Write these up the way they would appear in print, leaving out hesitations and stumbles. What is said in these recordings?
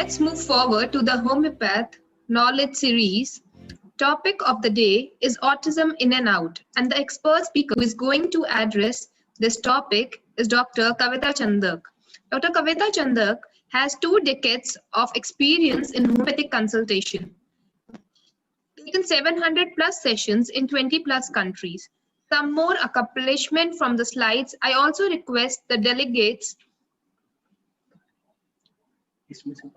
Let's move forward to the Homeopath Knowledge Series. Topic of the day is autism in and out, and the expert speaker who is going to address this topic is Dr. Kavita Chandak. Dr. Kavita Chandak has 2 decades of experience in homeopathic consultation, taken 700 plus sessions in 20 plus countries. Some more accomplishment from the slides. I also request the delegates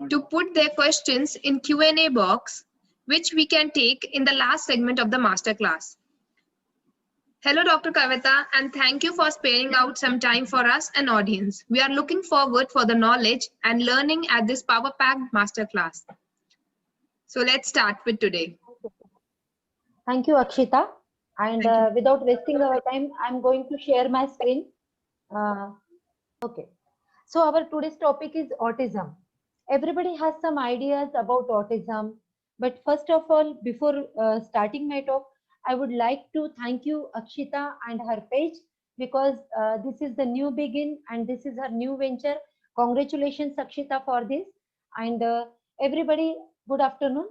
to put their questions in Q&A box, which we can take in the last segment of the masterclass. Hello, Dr. Kavita, and thank you for sparing out some time for us and audience. We are looking forward for the knowledge and learning at this power-packed masterclass. So let's start with today. Thank you, Akshita. And without wasting our time, I'm going to share my screen. Okay. So our today's topic is autism. Everybody has some ideas about autism, but first of all, before starting my talk, I would like to thank you, Akshita, and her page, because this is the new begin and this is her new venture. Congratulations, Akshita, for this. And everybody, good afternoon.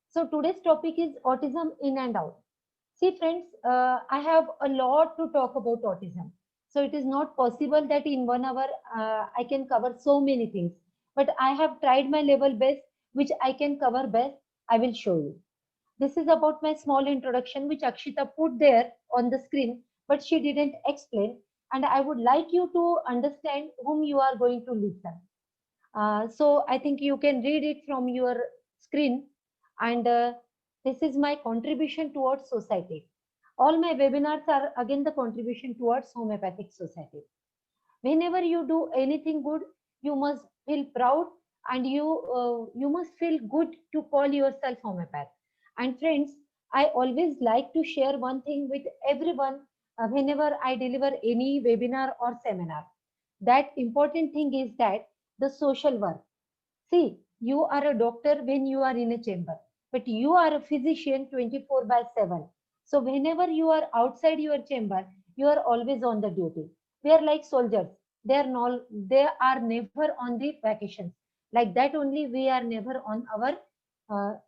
So today's topic is autism in and out. See, friends, I have a lot to talk about autism. So it is not possible that in 1 hour I can cover so many things. But I have tried my level best, which I can cover best. I will show you. This is about my small introduction, which Akshita put there on the screen, but she didn't explain. And I would like you to understand whom you are going to listen. So I think you can read it from your screen. And this is my contribution towards society. All my webinars are again the contribution towards homeopathic society. Whenever you do anything good, you must feel proud and you must feel good to call yourself homeopath. And friends, I always like to share one thing with everyone whenever I deliver any webinar or seminar. That important thing is that the social work. See, you are a doctor when you are in a chamber, but you are a physician 24/7. So whenever you are outside your chamber, you are always on the duty. We are like soldiers. They are never on the vacations. Like that only we are never on our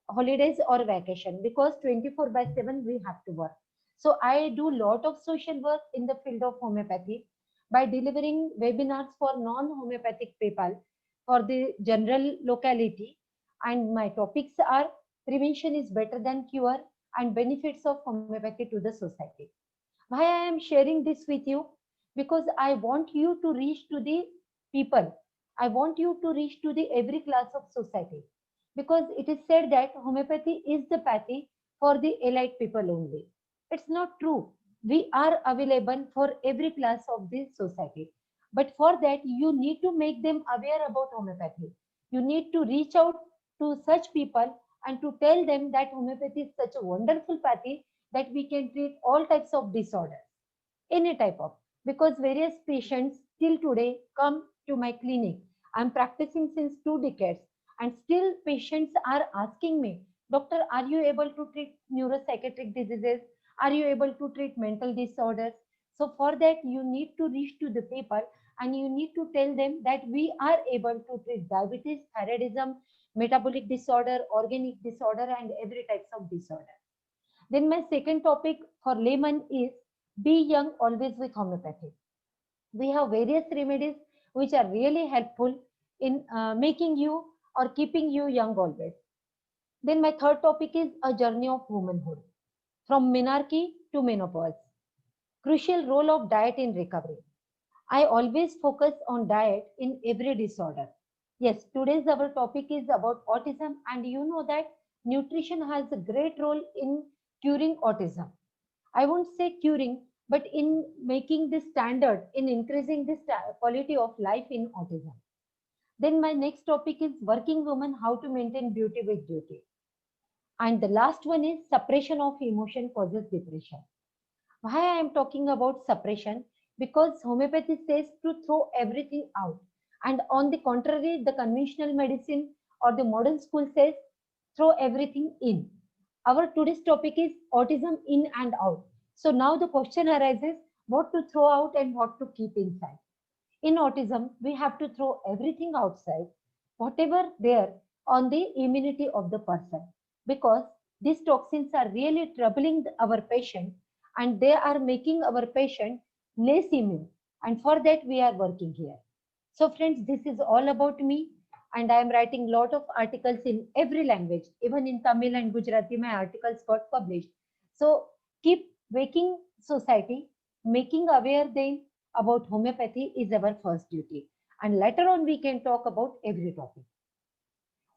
holidays or vacation, because 24/7 we have to work. So I do lot of social work in the field of homeopathy by delivering webinars for non-homeopathic people for the general locality. And my topics are prevention is better than cure and benefits of homeopathy to the society. Why I am sharing this with you? Because I want you to reach to the people. I want you to reach to the every class of society. Because it is said that homeopathy is the pathy for the elite people only. It's not true. We are available for every class of the society. But for that, you need to make them aware about homeopathy. You need to reach out to such people and to tell them that homeopathy is such a wonderful pathy that we can treat all types of disorders, any type of, because various patients till today come to my clinic. I'm practicing since 2 decades and still patients are asking me, doctor, are you able to treat neuropsychiatric diseases? Are you able to treat mental disorders? So for that, you need to reach to the people and you need to tell them that we are able to treat diabetes, thyroidism, metabolic disorder, organic disorder, and every types of disorder. Then my second topic for layman is be young always with homeopathy. We have various remedies which are really helpful in making you or keeping you young always. Then my third topic is a journey of womanhood from menarche to menopause. Crucial role of diet in recovery. I always focus on diet in every disorder. Yes, today's our topic is about autism, and you know that nutrition has a great role in curing autism. I won't say curing, but in making this standard, in increasing this quality of life in autism. Then my next topic is working woman, how to maintain beauty with duty. And the last one is suppression of emotion causes depression. Why I am talking about suppression? Because homeopathy says to throw everything out. And on the contrary, the conventional medicine or the modern school says throw everything in. Our today's topic is autism in and out. So now the question arises, what to throw out and what to keep inside. In autism, we have to throw everything outside. Whatever there, on the immunity of the person, because these toxins are really troubling our patient and they are making our patient less immune, and for that we are working here. So friends, this is all about me, and I am writing lot of articles in every language, even in Tamil and Gujarati my articles got published. So keep waking society, making aware them about homeopathy is our first duty, and later on we can talk about every topic.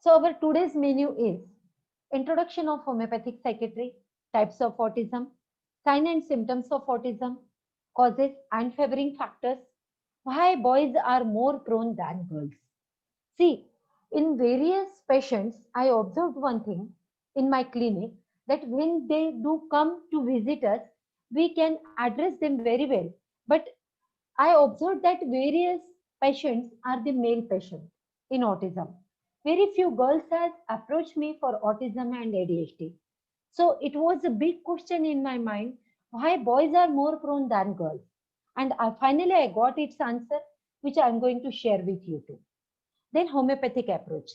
So our today's menu is introduction of homeopathic psychiatry, types of autism, sign and symptoms of autism, causes and favoring factors, why boys are more prone than girls. See, in various patients, I observed one thing in my clinic, that when they do come to visit us, we can address them very well. But I observed that various patients are the male patients in autism. Very few girls has approached me for autism and ADHD. So it was a big question in my mind, why boys are more prone than girls. And finally I got its answer, which I'm going to share with you too. Then homeopathic approach,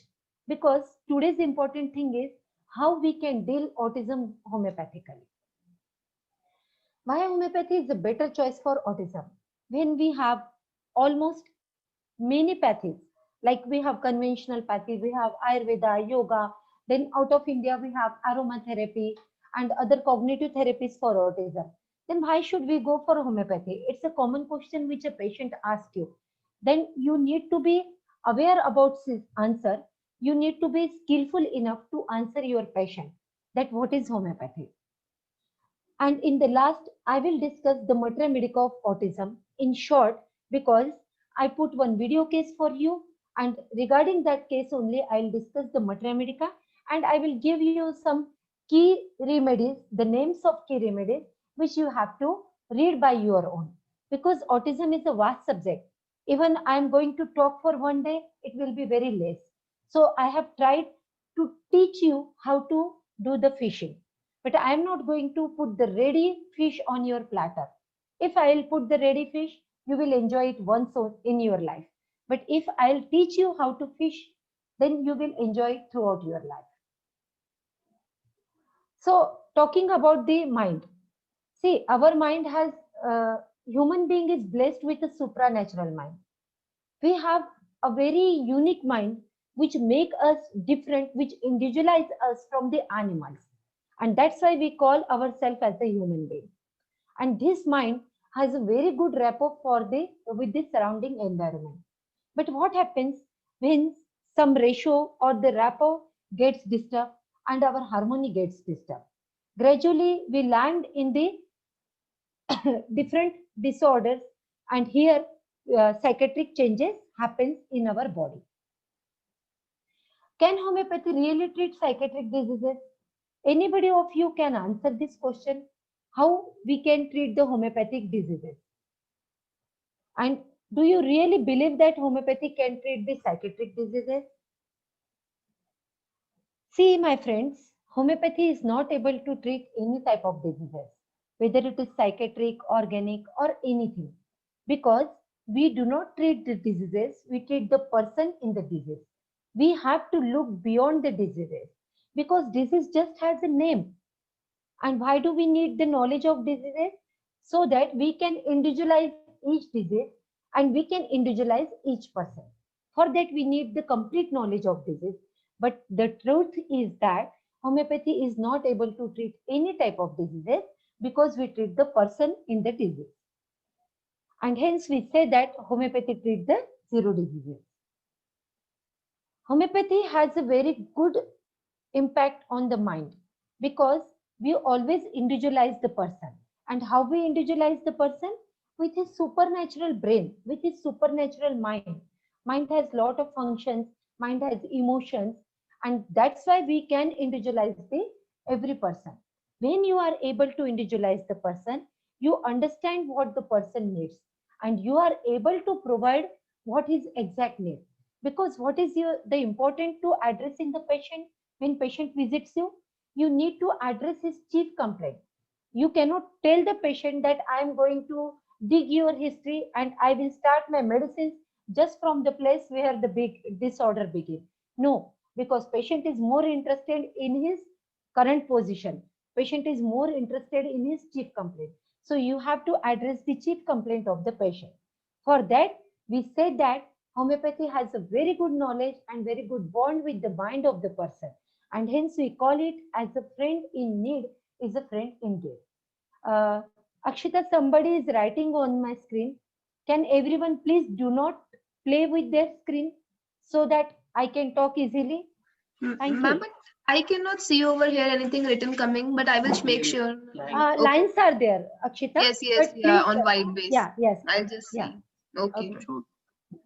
because today's important thing is how we can deal autism homeopathically. Why homeopathy is a better choice for autism? When we have almost many pathies, like we have conventional pathy, we have Ayurveda, yoga, then out of India we have aromatherapy and other cognitive therapies for autism. Then why should we go for homeopathy? It's a common question which a patient asks you. Then you need to be aware about this answer. You need to be skillful enough to answer your patient that what is homeopathy. And in the last, I will discuss the Matra Medica of autism in short, because I put one video case for you. And regarding that case only, I'll discuss the Matra Medica, and I will give you some key remedies, the names of key remedies, which you have to read by your own. Because autism is a vast subject. Even I'm going to talk for one day, it will be very less. So I have tried to teach you how to do the fishing, but I am not going to put the ready fish on your platter. If I will put the ready fish, you will enjoy it once in your life. But if I'll teach you how to fish, then you will enjoy it throughout your life. So talking about the mind, see, our mind has, human being is blessed with a supernatural mind. We have a very unique mind which make us different, which individualize us from the animals, and that's why we call ourselves as a human being. And this mind has a very good rapport for the with the surrounding environment. But what happens when some ratio or the rapport gets disturbed and our harmony gets disturbed? Gradually we land in the different disorders, and here psychiatric changes happens in our body. Can homeopathy really treat psychiatric diseases? Anybody of you can answer this question, how we can treat the homeopathic diseases? And do you really believe that homeopathy can treat the psychiatric diseases? See, my friends, homeopathy is not able to treat any type of diseases, whether it is psychiatric, organic, or anything, because we do not treat the diseases, we treat the person in the disease. We have to look beyond the diseases, because disease just has a name. And why do we need the knowledge of diseases? So that we can individualize each disease and we can individualize each person. For that, we need the complete knowledge of disease. But the truth is that homeopathy is not able to treat any type of diseases, because we treat the person in the disease. And hence we say that homeopathy treats the zero diseases. Homeopathy has a very good impact on the mind, because we always individualize the person. And how we individualize the person? With his supernatural brain, with his supernatural mind. Mind has lot of functions, mind has emotions, and that's why we can individualize the every person. When you are able to individualize the person, you understand what the person needs, and you are able to provide what his exact need. Because what is the important to addressing the patient? When patient visits you, you need to address his chief complaint. You cannot tell the patient that I am going to dig your history and I will start my medicines just from the place where the big disorder begins. No, because patient is more interested in his current position. Patient is more interested in his chief complaint. So you have to address the chief complaint of the patient. For that, we say that homeopathy has a very good knowledge and very good bond with the mind of the person. And hence we call it as a friend in need is a friend indeed. Akshita, somebody is writing on my screen. Can everyone please do not play with their screen so that I can talk easily? Thank Ma'am, you. but I cannot see over here anything written coming, but I will make sure. Okay. Lines are there, Akshita. Yes, yes, But yeah, please, on white base. yeah, yes, I'll just yeah. see. Okay. Okay.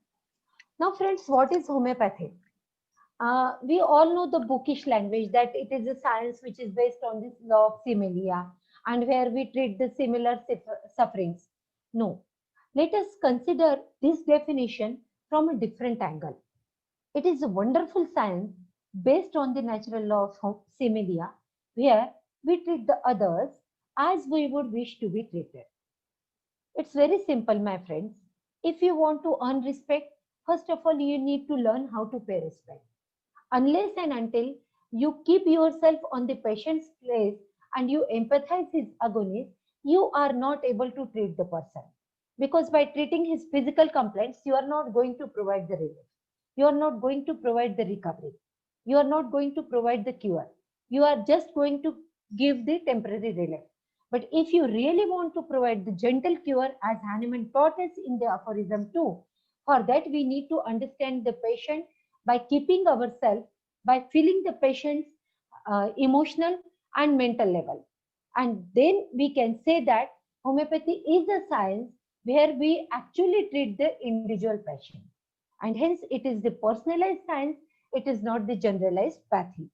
Now, friends, what is homeopathy? We all know the bookish language that it is a science which is based on this law of similia and where we treat the similar sufferings. No, let us consider this definition from a different angle. It is a wonderful science based on the natural law of similia where we treat the others as we would wish to be treated. It's very simple, my friends. If you want to earn respect, first of all, you need to learn how to pay respect. Unless and until you keep yourself on the patient's place and you empathize his agonies, you are not able to treat the person. Because by treating his physical complaints, you are not going to provide the relief. You are not going to provide the recovery. You are not going to provide the cure. You are just going to give the temporary relief. But if you really want to provide the gentle cure, as Hahnemann taught us in the aphorism 2, for that we need to understand the patient by keeping ourselves, by feeling the patient's emotional and mental level. And then we can say that homeopathy is a science where we actually treat the individual patient. And hence it is the personalized science, it is not the generalized pathy.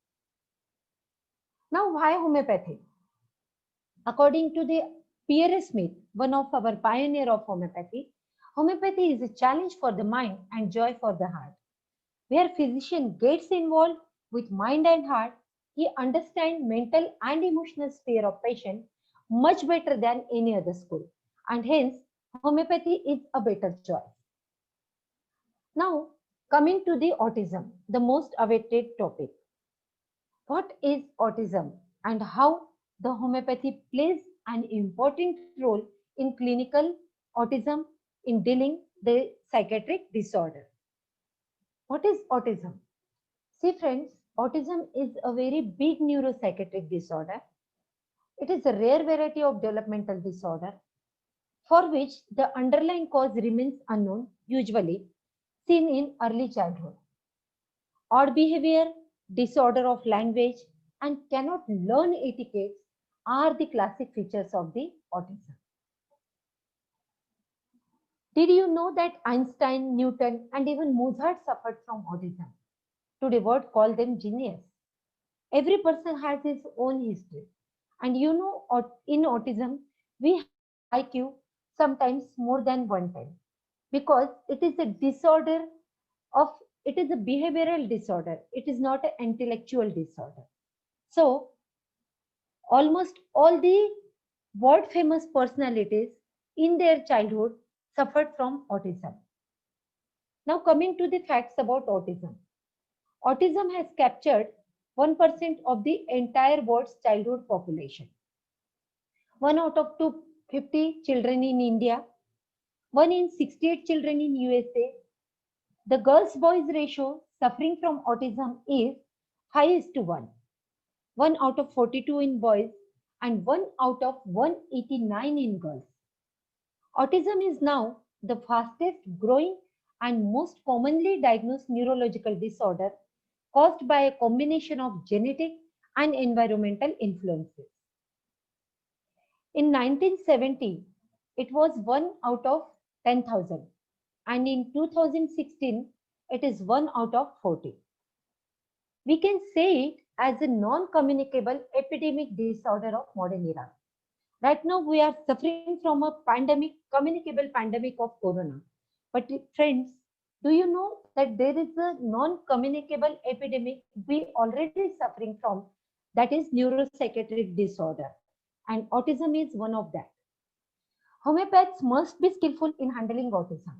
Now, why homeopathy? According to the Pierre Smith, one of our pioneer of homeopathy, homeopathy is a challenge for the mind and joy for the heart. Where physician gets involved with mind and heart, he understands mental and emotional sphere of patient much better than any other school. And hence, homeopathy is a better choice. Now, coming to the autism, the most awaited topic. What is autism and how the homeopathy plays an important role in clinical autism in dealing the psychiatric disorder? What is autism? See friends, autism is a very big neuropsychiatric disorder. It is a rare variety of developmental disorder for which the underlying cause remains unknown, usually seen in early childhood. Odd behavior, disorder of language, and cannot learn etiquette are the classic features of the autism. Did you know that Einstein, Newton, and even Mozart suffered from autism? Today, world call them genius. Every person has his own history. And you know, in autism, we have IQ sometimes more than 110 because it is a disorder of, it is a behavioral disorder. It is not an intellectual disorder. So, almost all the world famous personalities in their childhood suffered from autism. Now, coming to the facts about autism. Autism has captured 1% of the entire world's childhood population. 1 out of 250 children in India, 1 in 68 children in USA. The girls-boys ratio suffering from autism is 5:1. 1 out of 42 in boys and 1 out of 189 in girls. Autism is now the fastest growing and most commonly diagnosed neurological disorder caused by a combination of genetic and environmental influences. In 1970, it was 1 out of 10,000 and in 2016, it is 1 out of 40. We can say it as a non-communicable epidemic disorder of modern era. Right now, we are suffering from a pandemic, communicable pandemic of corona. But friends, do you know that there is a non-communicable epidemic we already suffering from, that is neuropsychiatric disorder, and autism is one of that. Homeopaths must be skillful in handling autism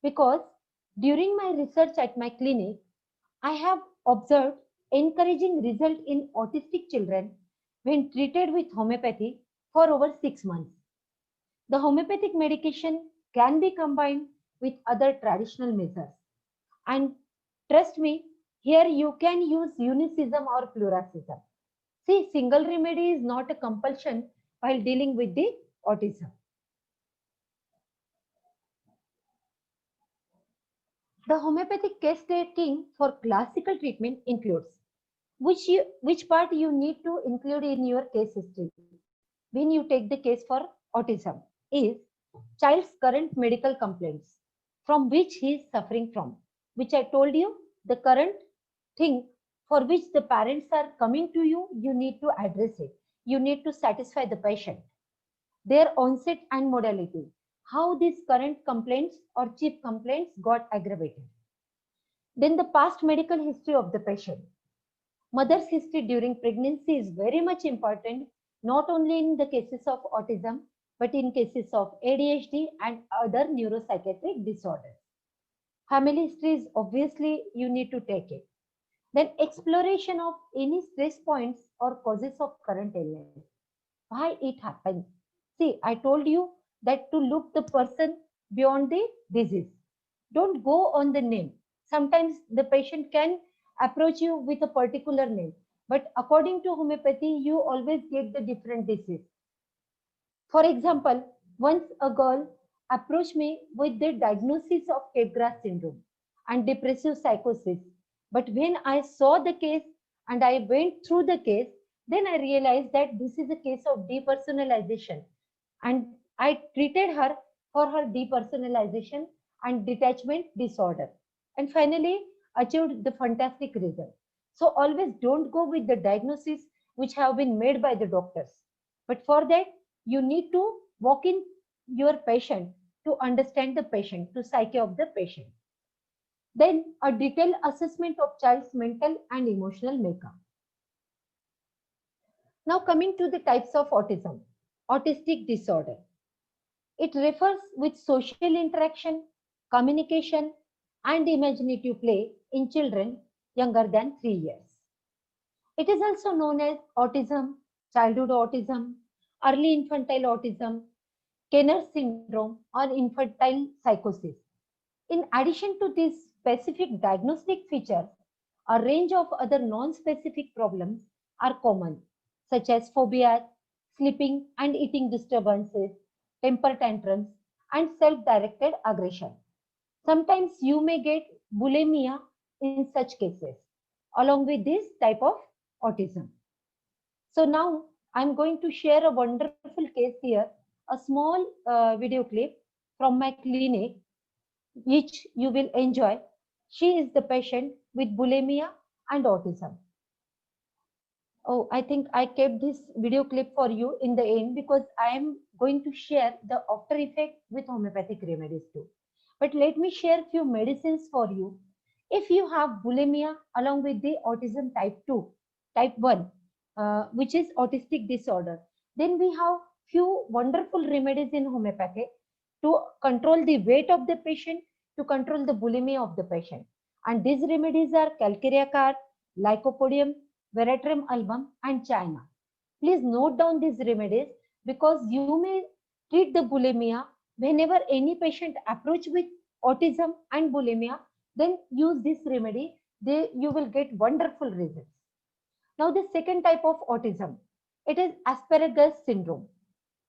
because during my research at my clinic, I have observed encouraging result in autistic children when treated with homeopathy for over 6 months. The homeopathic medication can be combined with other traditional measures. And trust me, here you can use unicism or pluralism. See, single remedy is not a compulsion while dealing with the autism. The homeopathic case taking for classical treatment includes which part you need to include in your case history when you take the case for autism is child's current medical complaints from which he is suffering from, which I told you, the current thing for which the parents are coming to you, you need to address it. You need to satisfy the patient. Their onset and modality, how these current complaints or chief complaints got aggravated. Then the past medical history of the patient. Mother's history during pregnancy is very much important, not only in the cases of autism, but in cases of ADHD and other neuropsychiatric disorders. Family history is obviously you need to take it. Then exploration of any stress points or causes of current illness. Why it happens? See, I told you that to look the person beyond the disease. Don't go on the name. Sometimes the patient can approach you with a particular name, but according to homeopathy, you always get the different disease. For example, once a girl approached me with the diagnosis of Capgras syndrome and depressive psychosis. But when I saw the case and I went through the case, then I realized that this is a case of depersonalization. And I treated her for her depersonalization and detachment disorder. And finally, achieved the fantastic result. So always don't go with the diagnosis which have been made by the doctors. But for that, you need to walk in your patient to understand the patient, to psyche of the patient. Then a detailed assessment of child's mental and emotional makeup. Now coming to the types of autism. Autistic disorder. It refers with social interaction, communication, and imaginative play in children younger than 3 years. It is also known as autism, childhood autism, early infantile autism, Kenner syndrome, or infantile psychosis. In addition to these specific diagnostic features, a range of other non-specific problems are common, such as phobias, sleeping and eating disturbances, temper tantrums, and self-directed aggression. Sometimes you may get bulimia in such cases, along with this type of autism. So now I'm going to share a wonderful case here, a small video clip from my clinic, which you will enjoy. She is the patient with bulimia and autism. Oh, I think I kept this video clip for you in the end because I am going to share the after effect with homeopathic remedies too. But let me share few medicines for you. If you have bulimia along with the autism type 2, type 1, which is autistic disorder, then we have few wonderful remedies in homeopathy to control the weight of the patient, to control the bulimia of the patient. And these remedies are Calcarea car, Lycopodium, Veratrum album, and China. Please note down these remedies because you may treat the bulimia whenever any patient approach with autism and bulimia, then use this remedy. You will get wonderful results. Now the second type of autism, it is Asperger's syndrome.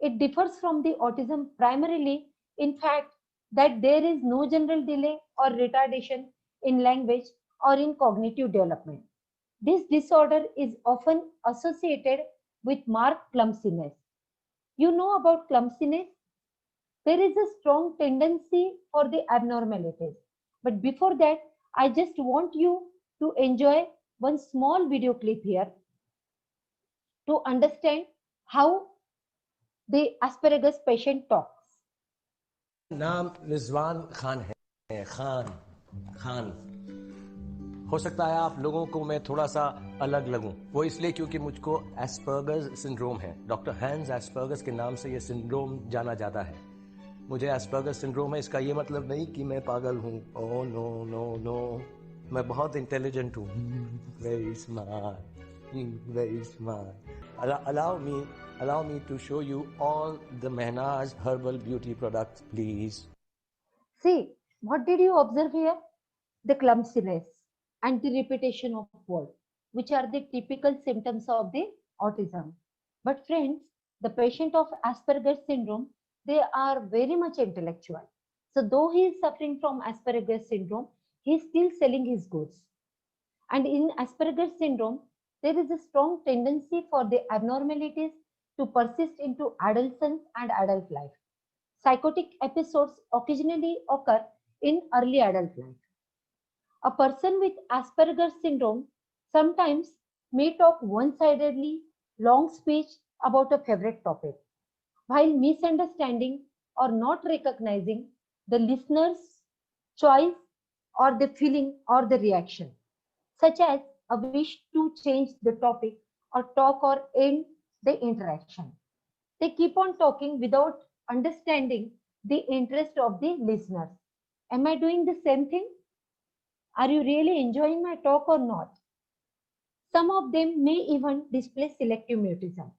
It differs from the autism primarily in fact that there is no general delay or retardation in language or in cognitive development. This disorder is often associated with marked clumsiness. You know about clumsiness? There is a strong tendency for the abnormalities. But before that, I just want you to enjoy one small video clip here to understand how the Asperger's patient talks. नाम रिजवान खान है। खान हो सकता है आप लोगों को मैं थोड़ा सा अलग लगूं, वो इसलिए क्योंकि मुझको एस्पर्गर्स सिंड्रोम है। डॉक्टर हैंस एस्पर्गर्स के नाम से ये सिंड्रोम जाना जाता है। मुझे एस्पर्गर्स सिंड्रोम है, इसका ये मतलब नहीं कि मैं पागल हूं। ओह नो नो नो, मैं बहुत इंटेलिजेंट हूँ. Very smart. Very smart. Allow me to show you all the Mehnaz herbal beauty products, please. See, what did you observe here? The clumsiness and the repetition of words, which are the typical symptoms of the autism. But friends, the patient of Asperger's syndrome, they are very much intellectual. So though he is suffering from Asperger's syndrome, he is still selling his goods. And in Asperger's syndrome, there is a strong tendency for the abnormalities to persist into adolescence and adult life. Psychotic episodes occasionally occur in early adult life. A person with Asperger's syndrome sometimes may talk one-sidedly, long speech about a favorite topic, while misunderstanding or not recognizing the listener's choice or the feeling or the reaction, such as a wish to change the topic or talk or end the interaction. They keep on talking without understanding the interest of the listeners. Am I doing the same thing? Are you really enjoying my talk or not? Some of them may even display selective mutism,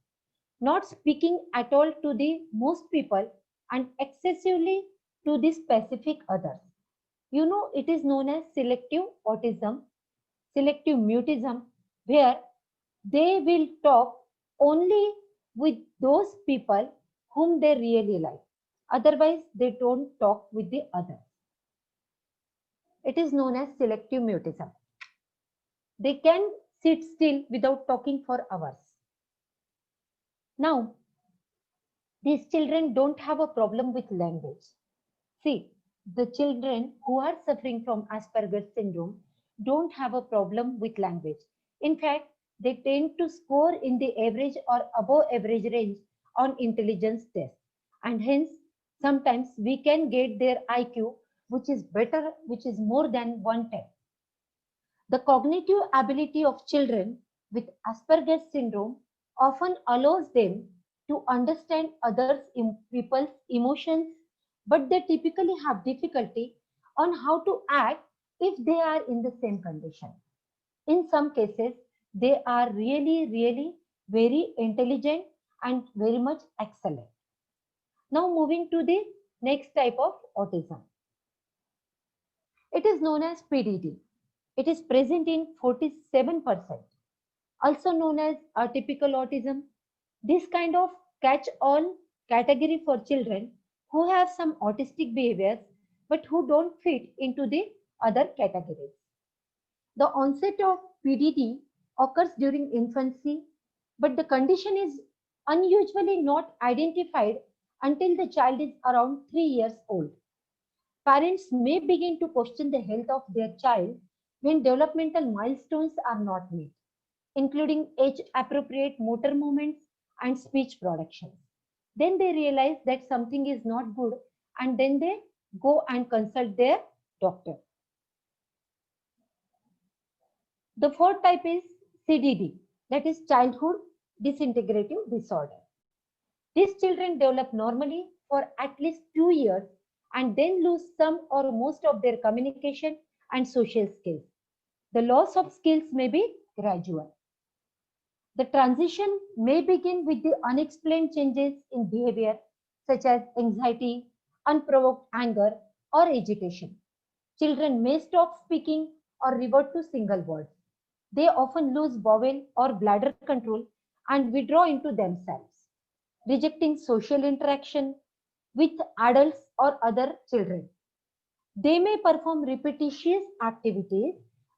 not speaking at all to the most people and excessively to the specific others. You know, it is known as selective autism, selective mutism, where they will talk only with those people whom they really like. Otherwise, they don't talk with the others. It is known as selective mutism. They can sit still without talking for hours. Now, these children don't have a problem with language. See, the children who are suffering from Asperger's syndrome don't have a problem with language. In fact, they tend to score in the average or above average range on intelligence tests. And hence, sometimes we can get their IQ, which is better, which is more than 110. The cognitive ability of children with Asperger's syndrome often allows them to understand others' people's emotions, but they typically have difficulty on how to act if they are in the same condition. In some cases, they are really very intelligent and very much excellent. Now moving to the next type of autism. It is known as PDD. It is present in 47%, also known as atypical autism. This kind of catch-all category for children who have some autistic behaviors but who don't fit into the other categories. The onset of PDD occurs during infancy, but the condition is unusually not identified until the child is around 3 years old. Parents may begin to question the health of their child when developmental milestones are not met, including age-appropriate motor movements and speech production. Then they realize that something is not good and then they go and consult their doctor. The fourth type is CDD, that is childhood disintegrative disorder. These children develop normally for at least 2 years and then lose some or most of their communication and social skills. The loss of skills may be gradual. The transition may begin with the unexplained changes in behavior such as anxiety, unprovoked anger, or agitation. Children may stop speaking or revert to single words. They often lose bowel or bladder control and withdraw into themselves, rejecting social interaction with adults or other children. They may perform repetitious activities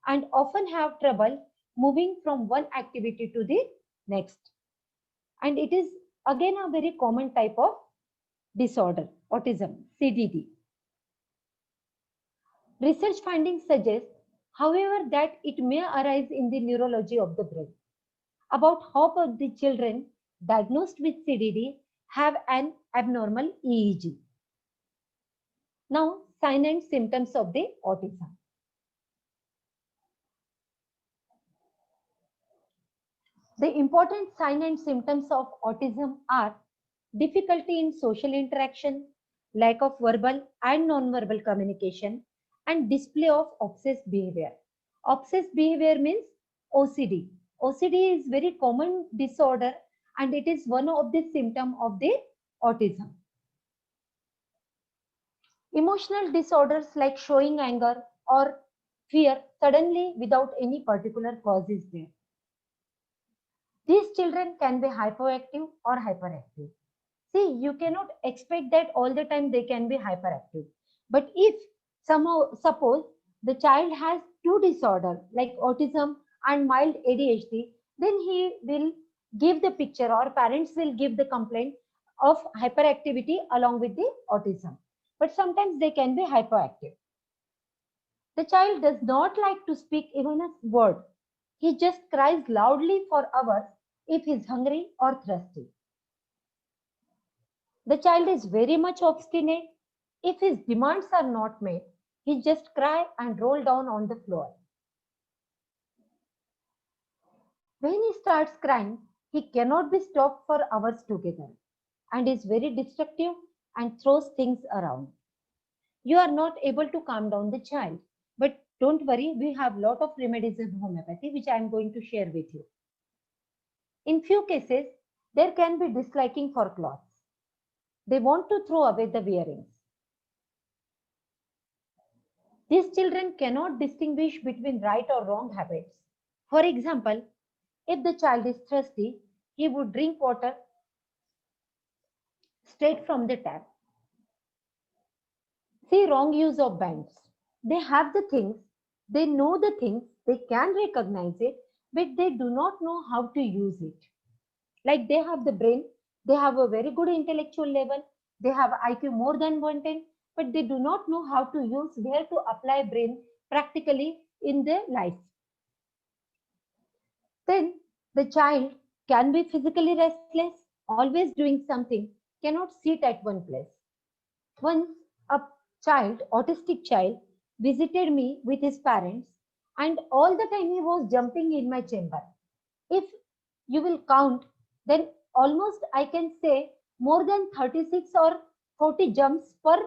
and often have trouble moving from one activity to the next. And it is again a very common type of disorder, autism, CDD. Research findings suggest, however, that it may arise in the neurology of the brain. About half of the children diagnosed with CDD have an abnormal EEG. Now, signs and symptoms of the autism. The important signs and symptoms of autism are difficulty in social interaction, lack of verbal and non-verbal communication, and display of obsessive behavior. Obsessive behavior means OCD. OCD is very common disorder and it is one of the symptom of the autism. Emotional disorders like showing anger or fear suddenly without any particular cause is there. These children can be hyperactive or hyperactive. See, you cannot expect that all the time they can be hyperactive. But if somehow, suppose the child has two disorders like autism and mild ADHD, then he will give the picture or parents will give the complaint of hyperactivity along with the autism. But sometimes they can be hyperactive. The child does not like to speak even a word. He just cries loudly for hours if he's hungry or thirsty. The child is very much obstinate. If his demands are not met, he just cry and roll down on the floor. When he starts crying, he cannot be stopped for hours together and is very destructive and throws things around. You are not able to calm down the child. But don't worry, we have a lot of remedies in homeopathy which I am going to share with you. In few cases, there can be disliking for clothes. They want to throw away the wearings. These children cannot distinguish between right or wrong habits. For example, if the child is thirsty, he would drink water straight from the tap. See, wrong use of bands. They have the things, they know the things, they can recognize it, but they do not know how to use it. Like they have the brain, they have a very good intellectual level, they have IQ more than 110, but they do not know how to use, where to apply brain practically in their life. Then the child can be physically restless, always doing something, cannot sit at one place. Once a child, autistic child, visited me with his parents, and all the time he was jumping in my chamber. If you will count, then almost I can say more than 36 or 40 jumps per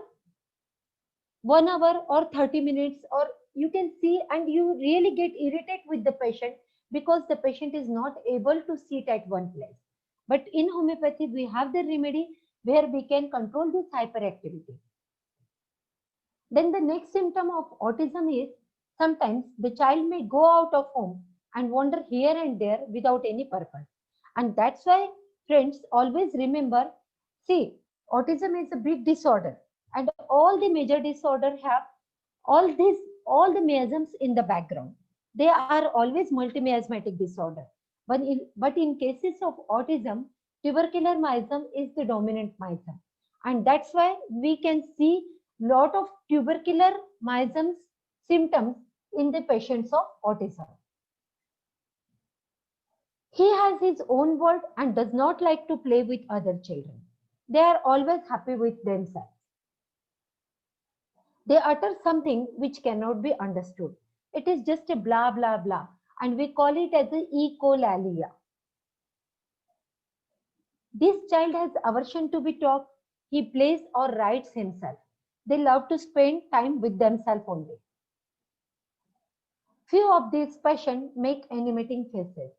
1 hour or 30 minutes, or you can see, and you really get irritated with the patient because the patient is not able to sit at one place. But in homeopathy, we have the remedy where we can control this hyperactivity. Then the next symptom of autism is sometimes the child may go out of home and wander here and there without any purpose. And that's why, friends, always remember, see, autism is a big disorder and all the major disorders have all the miasms in the background. They are always multimiasmatic disorder. But in cases of autism, tubercular miasm is the dominant miasm. And that's why we can see lot of tubercular miasms symptoms in the patients of autism. He has his own world and does not like to play with other children. They are always happy with themselves. They utter something which cannot be understood. It is just a blah, blah, blah. And we call it as a echolalia. This child has aversion to be taught. He plays or writes himself. They love to spend time with themselves only. Few of these patients make animating faces.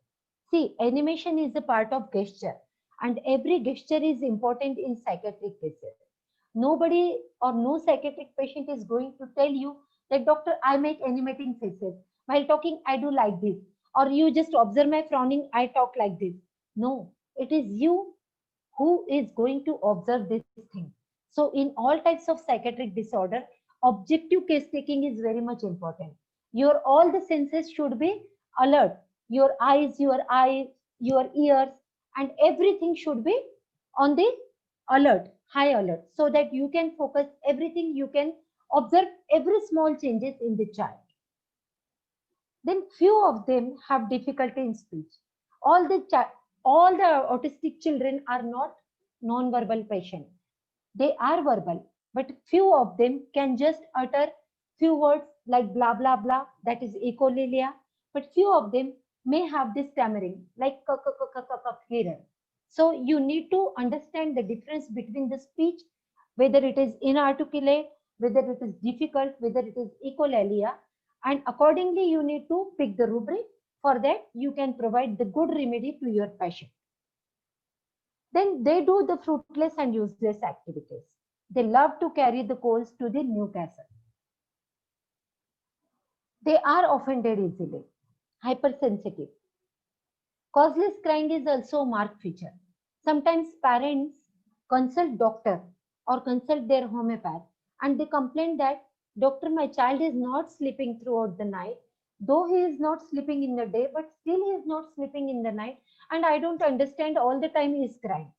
See, animation is a part of gesture, and every gesture is important in psychiatric cases. Nobody or no psychiatric patient is going to tell you that, doctor, I make animating faces. While talking, I do like this. Or you just observe my frowning, I talk like this. No, it is you who is going to observe this thing. So in all types of psychiatric disorder, objective case taking is very much important. Your all the senses should be alert. Your eyes, your ears, and everything should be on the alert, high alert, so that you can focus everything, you can observe every small changes in the child. Then few of them have difficulty in speech. All the autistic children are not non-verbal patients. They are verbal, but few of them can just utter few words like blah, blah, blah, that is echolalia, but few of them may have this stammering like here. So you need to understand the difference between the speech, whether it is inarticulate, whether it is difficult, whether it is echolalia, and accordingly you need to pick the rubric. For that you can provide the good remedy to your patient. Then they do the fruitless and useless activities. They love to carry the coals to the new castle. They are offended easily, hypersensitive. Causeless crying is also a marked feature. Sometimes parents consult doctor or consult their homeopath and they complain that, doctor, my child is not sleeping throughout the night, though he is not sleeping in the day, but still he is not sleeping in the night, and I don't understand, all the time he is crying.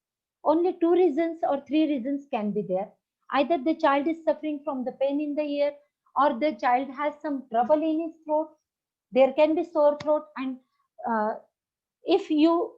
Only two reasons or three reasons can be there. Either the child is suffering from the pain in the ear, or the child has some trouble in his throat. There can be sore throat, and uh, if you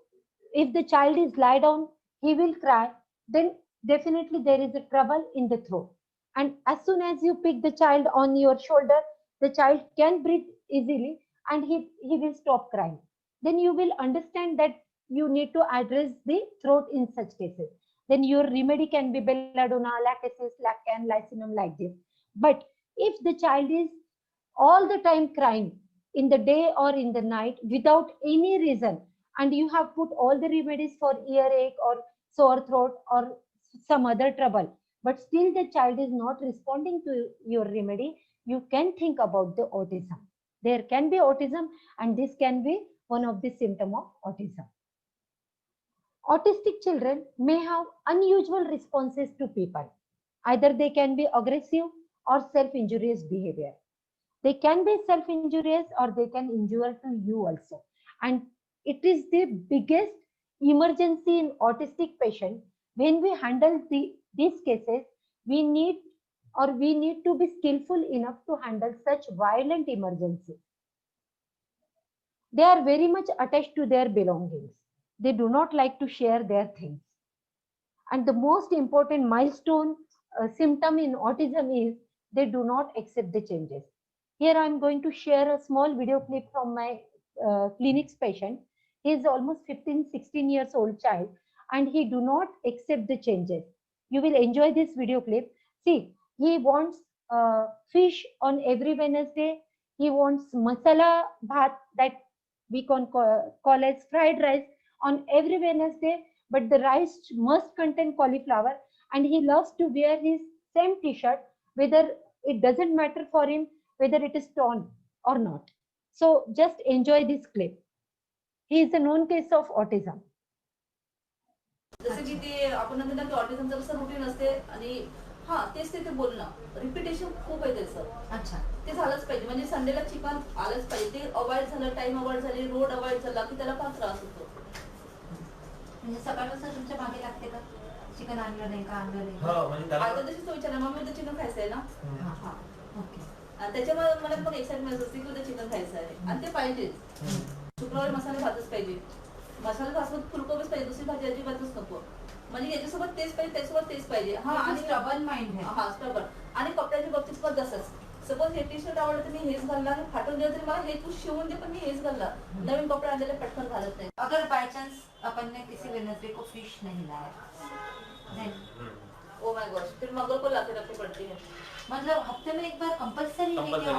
if the child is lie down, he will cry, then definitely there is a trouble in the throat. And as soon as you pick the child on your shoulder, the child can breathe easily and he will stop crying. Then you will understand that you need to address the throat in such cases. Then your remedy can be belladonna, lachesis, laccan, lycinum, like this. But if the child is all the time crying in the day or in the night without any reason, and you have put all the remedies for earache or sore throat or some other trouble, but still the child is not responding to your remedy, you can think about the autism. There can be autism, and this can be one of the symptom of autism. Autistic children may have unusual responses to people. Either they can be aggressive or self-injurious behavior. They can be self-injurious or they can injure to you also. And it is the biggest emergency in autistic patient. When we handle these cases, we need to be skillful enough to handle such violent emergencies. They are very much attached to their belongings. They do not like to share their things. And the most important milestone symptom in autism is they do not accept the changes. Here I am going to share a small video clip from my clinic's patient. He is almost 15-16 years old child and he do not accept the changes. You will enjoy this video clip. See, he wants fish on every Wednesday. He wants masala bhat, that we can call as fried rice, on every Wednesday, but the rice must contain cauliflower, and he loves to wear his same t-shirt, whether it doesn't matter for him whether it is torn or not. So just enjoy this clip. He is a known case of autism. जसं की ते आपण म्हणतो की ऑटिझमचं कसं routine असते आणि हा तेच ते बोलणं रिपिटेशन खूप आहे त्याचं. अच्छा, ते झालंच पाहिजे. म्हणजे संडेला चिकन आलंच पाहिजे. ते अवॉइड झालं, टाइम अवॉइड झाली, रोड अवॉइड झाला की त्याला फार त्रास होतो. म्हणजे सकाळपासून तुमच्या मागे लागते का चिकन आणलं नाही का, आणलं नाही? हो, म्हणजे आता तशीच विचारलं, मम्मी उद्या चिकन खायचं आहे ना. हा हा, ओके. आणि त्याच्यामुळे मला पण एक्साइटमेंट असते की उद्या चिकन खायचं आहे आणि ते पाहिजेच. शुक्रवारी मसाले भातच पाहिजे, मसाला भात फुलकोबीच पाहिजे, दुसरी भाजी अजिबातच नको. म्हणजे याच्यासोबत तेच पाहिजे, त्याच्यासोबत तेच पाहिजे. हा, आणि स्टबर्न माइंड आहे. हा, स्टबर्न. आणि कपड्याच्या बाबतीत पण तसंच. सपोज हे टी शर्ट आवडलं तर मी हेच घालणार, फाटून गेलं तरी मला हे तू शिवून दे पण मी हेच घालणार. नवीन कपडे आणलेले पटकन घालत नाही. अगर बाय चांस अपन ने किसी वेडनेसडे को फिश नहीं लाया, देन ओ माय गॉड, फिर मंगल को लाके रखनी पड़ती है. मतलब हफ्ते में एक बार कंपल्सरी है क्या?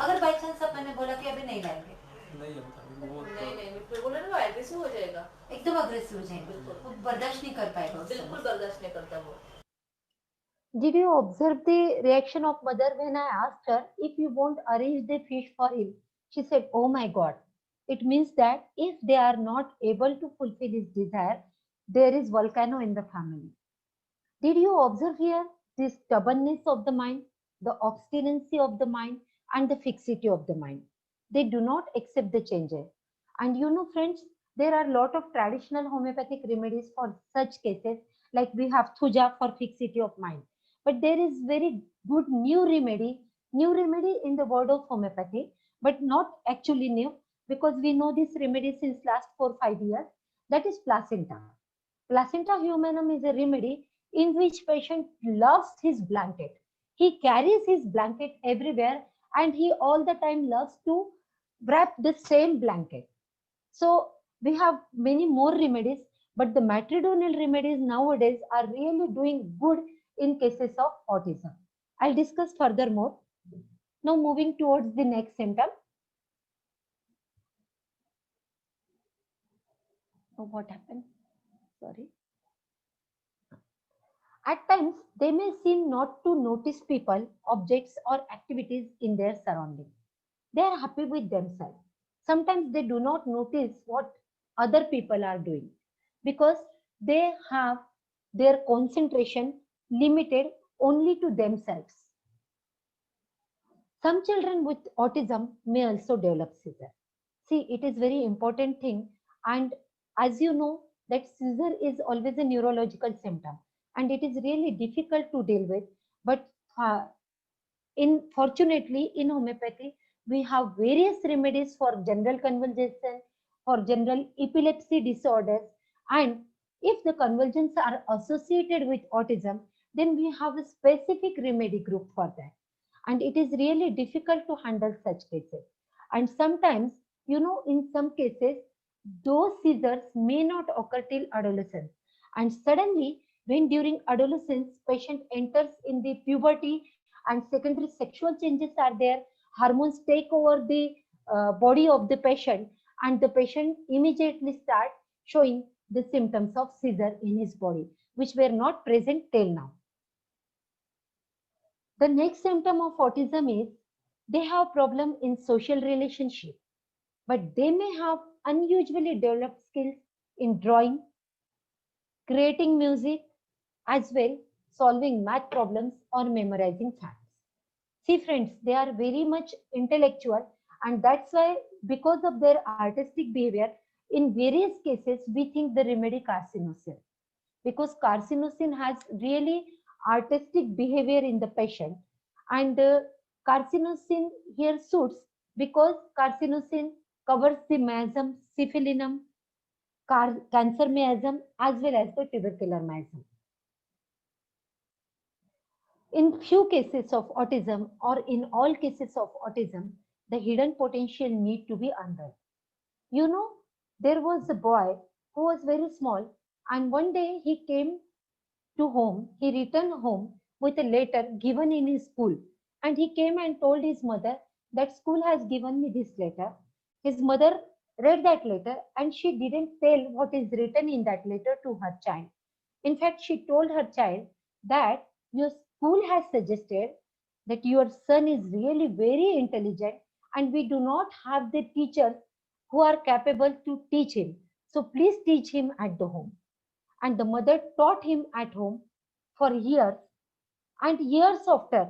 अगर बाय चांस अपन ने बोला कि अभी नहीं लाएंगे, नहीं फिर बोले ना एग्रेसिव हो जाएगा, एकदम अग्रेसिव हो जाएगा, वो बर्दाश्त नहीं कर पाएगा, बिल्कुल बर्दाश्त नहीं करता वो. Did you observe the reaction of mother when I asked her if you won't arrange the fish for him? She said, oh my God. It means that if they are not able to fulfill his desire, there is volcano in the family. Did you observe here the stubbornness of the mind, the obstinacy of the mind, and the fixity of the mind? They do not accept the changes. And you know, friends, there are a lot of traditional homeopathic remedies for such cases, like we have thuja for fixity of mind. But there is very good new remedy in the world of homeopathy, but not actually new, because we know this remedy since last 4-5 years. That is placenta. Placenta humanum is a remedy in which patient loves his blanket. He carries his blanket everywhere and he all the time loves to wrap the same blanket. So we have many more remedies, but the matridonal remedies nowadays are really doing good in cases of autism. I'll discuss furthermore. Now moving towards the next symptom. Oh, what happened? Sorry. At times, they may seem not to notice people, objects, or activities in their surroundings. They are happy with themselves. Sometimes they do not notice what other people are doing because they have their concentration limited only to themselves. Some children with autism may also develop seizure. See, it is very important thing, and as you know that seizure is always a neurological symptom and it is really difficult to deal with, but fortunately in homeopathy we have various remedies for general convulsion, for general epilepsy disorders, and if the convulsions are associated with autism, then we have a specific remedy group for that. And it is really difficult to handle such cases. And sometimes, in some cases, those seizures may not occur till adolescence. And suddenly, when during adolescence, patient enters in the puberty and secondary sexual changes are there, hormones take over the body of the patient, and the patient immediately start showing the symptoms of seizure in his body, which were not present till now. The next symptom of autism is they have problem in social relationship, but they may have unusually developed skills in drawing, creating music, as well solving math problems or memorizing facts. See friends, they are very much intellectual, and that's why because of their artistic behavior, in various cases we think the remedy carcinosin, because carcinosin has really artistic behavior in the patient, and carcinosin here suits because carcinosin covers the miasm, syphilinum, cancer miasm as well as the tubercular miasm. In few cases of autism or in all cases of autism, the hidden potential need to be unveiled. There was a boy who was very small, and one day he came to home, he returned home with a letter given in his school, and he came and told his mother that school has given me this letter. His mother read that letter and she didn't tell what is written in that letter to her child. In fact, she told her child that your school has suggested that your son is really very intelligent and we do not have the teachers who are capable to teach him. So please teach him at the home. And the mother taught him at home for years, and years after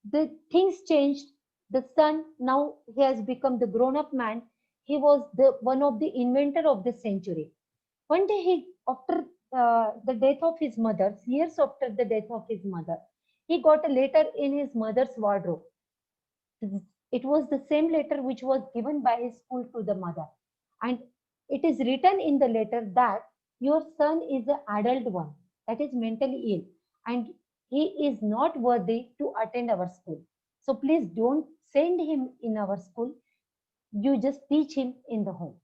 the things changed. The son, now he has become the grown up man. He was the one of the inventor of the century. One day after the death of his mother, years after the death of his mother, he got a letter in his mother's wardrobe. It was the same letter which was given by his school to the mother, and it is written in the letter that your son is an adult one, that is mentally ill, and he is not worthy to attend our school. So please don't send him in our school. You just teach him in the home.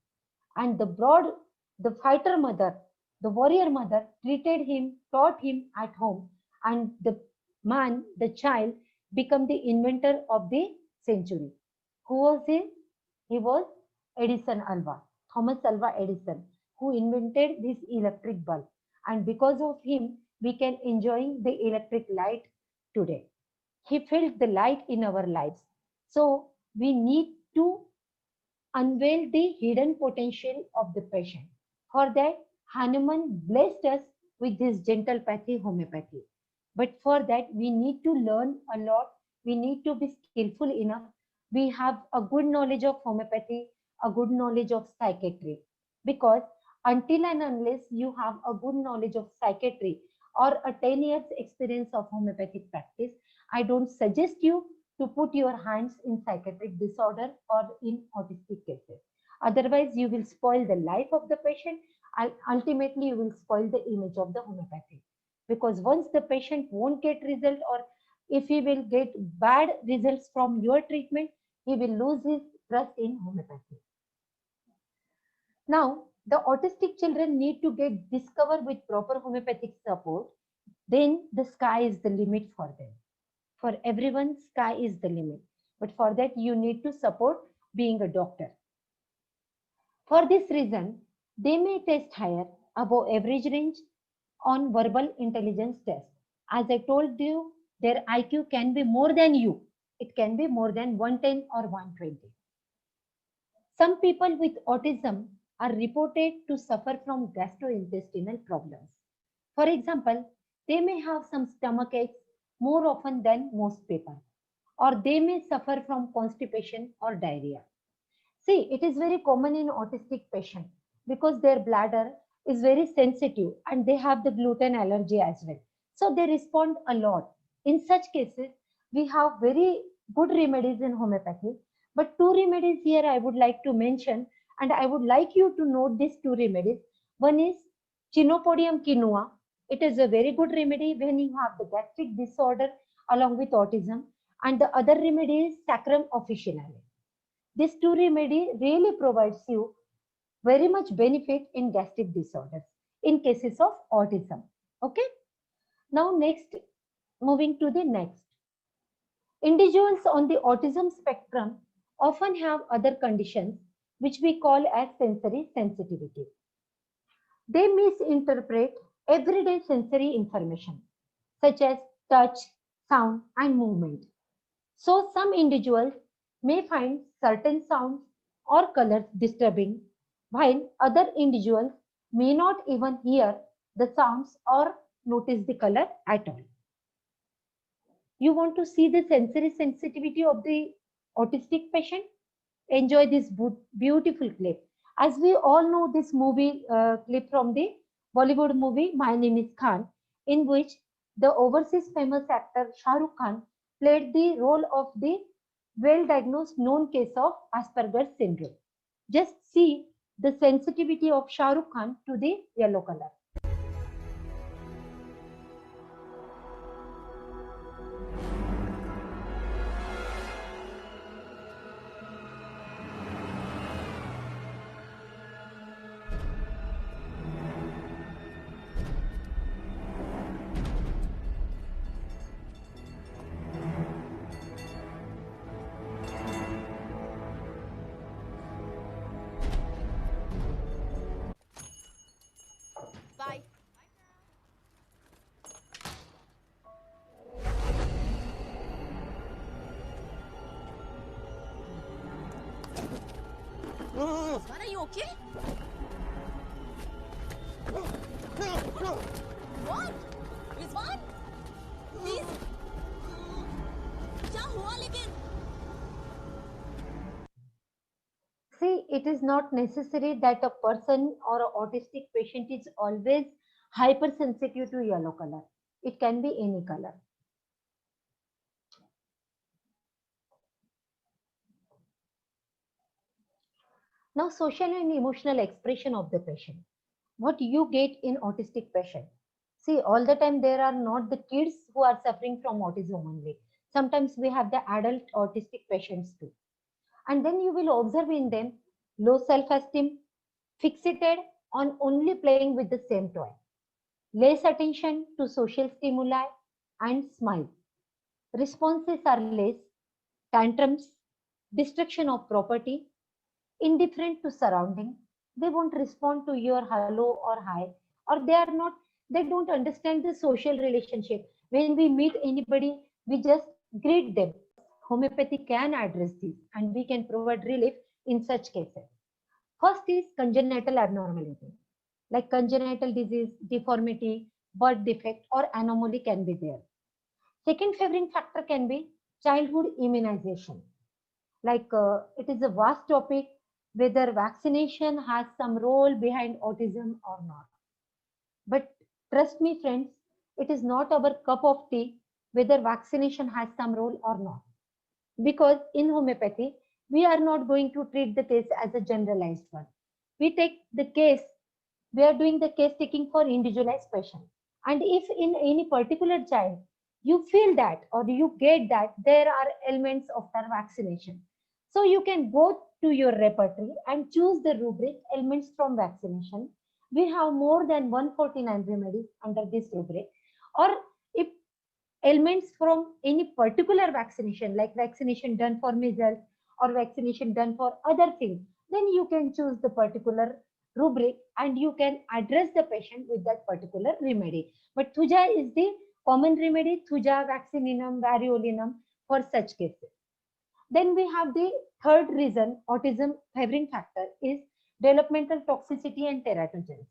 And the fighter mother, the warrior mother treated him, taught him at home, and the man, the child, became the inventor of the century. Who was he? He was Edison Alva, Thomas Alva Edison, who invented this electric bulb. And because of him, we can enjoy the electric light today. He filled the light in our lives. So we need to unveil the hidden potential of the patient. For that, Hanuman blessed us with this gentle pathy homeopathy. But for that, we need to learn a lot. We need to be skillful enough. We have a good knowledge of homeopathy, a good knowledge of psychiatry. Because until and unless you have a good knowledge of psychiatry or a 10 years experience of homeopathic practice, I don't suggest you to put your hands in psychiatric disorder or in autistic cases. Otherwise, you will spoil the life of the patient and ultimately you will spoil the image of the homeopathy. Because once the patient won't get result, or if he will get bad results from your treatment, he will lose his trust in homeopathy. Now, the autistic children need to get discovered with proper homeopathic support. Then the sky is the limit for them. For everyone, sky is the limit. but for that you need to support being a doctor. For this reason, they may test higher, above average range on verbal intelligence test. As I told you, their IQ can be more than you. It can be more than 110 or 120. Some people with autism are reported to suffer from gastrointestinal problems. For example, they may have some stomach aches more often than most people, or they may suffer from constipation or diarrhea. See, it is very common in autistic patients because their bladder is very sensitive and they have the gluten allergy as well. So they respond a lot. In such cases, we have very good remedies in homeopathy. But two remedies here I would like to mention, and I would like you to note these two remedies. One is Chinopodium quinoa. It is a very good remedy when you have the gastric disorder along with autism. And the other remedy is Saccharum officinale. This two remedy really provides you very much benefit in gastric disorders in cases of autism. Okay. Now next, moving to the next. Individuals on the autism spectrum often have other conditions which we call as sensory sensitivity. They misinterpret everyday sensory information such as touch, sound and movement. So some individuals may find certain sounds or colors disturbing, while other individuals may not even hear the sounds or notice the color at all. You want to see the sensory sensitivity of the autistic patient? Enjoy this beautiful clip. As we all know this movie clip from the Bollywood movie My Name is Khan, in which the overseas famous actor Shah Rukh Khan played the role of the well-diagnosed known case of Asperger's syndrome. Just see the sensitivity of Shah Rukh Khan to the yellow color. Bye. Rizwan, are you okay? What? Rizwan? Please. क्या हुआ लेकिन? See, it is not necessary that a person or an autistic patient is always hypersensitive to yellow color. It can be any color. Now, social and emotional expression of the patient. What you get in autistic patient. See, all the time there are not the kids who are suffering from autism only. Sometimes we have the adult autistic patients too. And then you will observe in them low self-esteem, fixated on only playing with the same toy, less attention to social stimuli, and smile. Responses are less, tantrums, destruction of property, indifferent to surrounding. They won't respond to your hello or hi, or they don't understand the social relationship. When we meet anybody, we just greet them. Homeopathy can address this and we can provide relief in such cases. First is congenital abnormality, like congenital disease, deformity, birth defect, or anomaly can be there. Second favoring factor can be childhood immunization. It is a vast topic whether vaccination has some role behind autism or not. But trust me, friends, it is not our cup of tea whether vaccination has some role or not. Because in homeopathy, we are not going to treat the case as a generalized one. We take the case, we are doing the case taking for individualized patient. And if in any particular child, you feel that or you get that there are elements of their vaccination. So you can go to your repertory and choose the rubric elements from vaccination. We have more than 149 remedies under this rubric. Or if ailments from any particular vaccination, like vaccination done for measles or vaccination done for other things, then you can choose the particular rubric and you can address the patient with that particular remedy. But Thuja is the common remedy, Thuja vaccininum, variolinum for such cases. Then we have the third reason autism favoring factor is developmental toxicity and teratogens.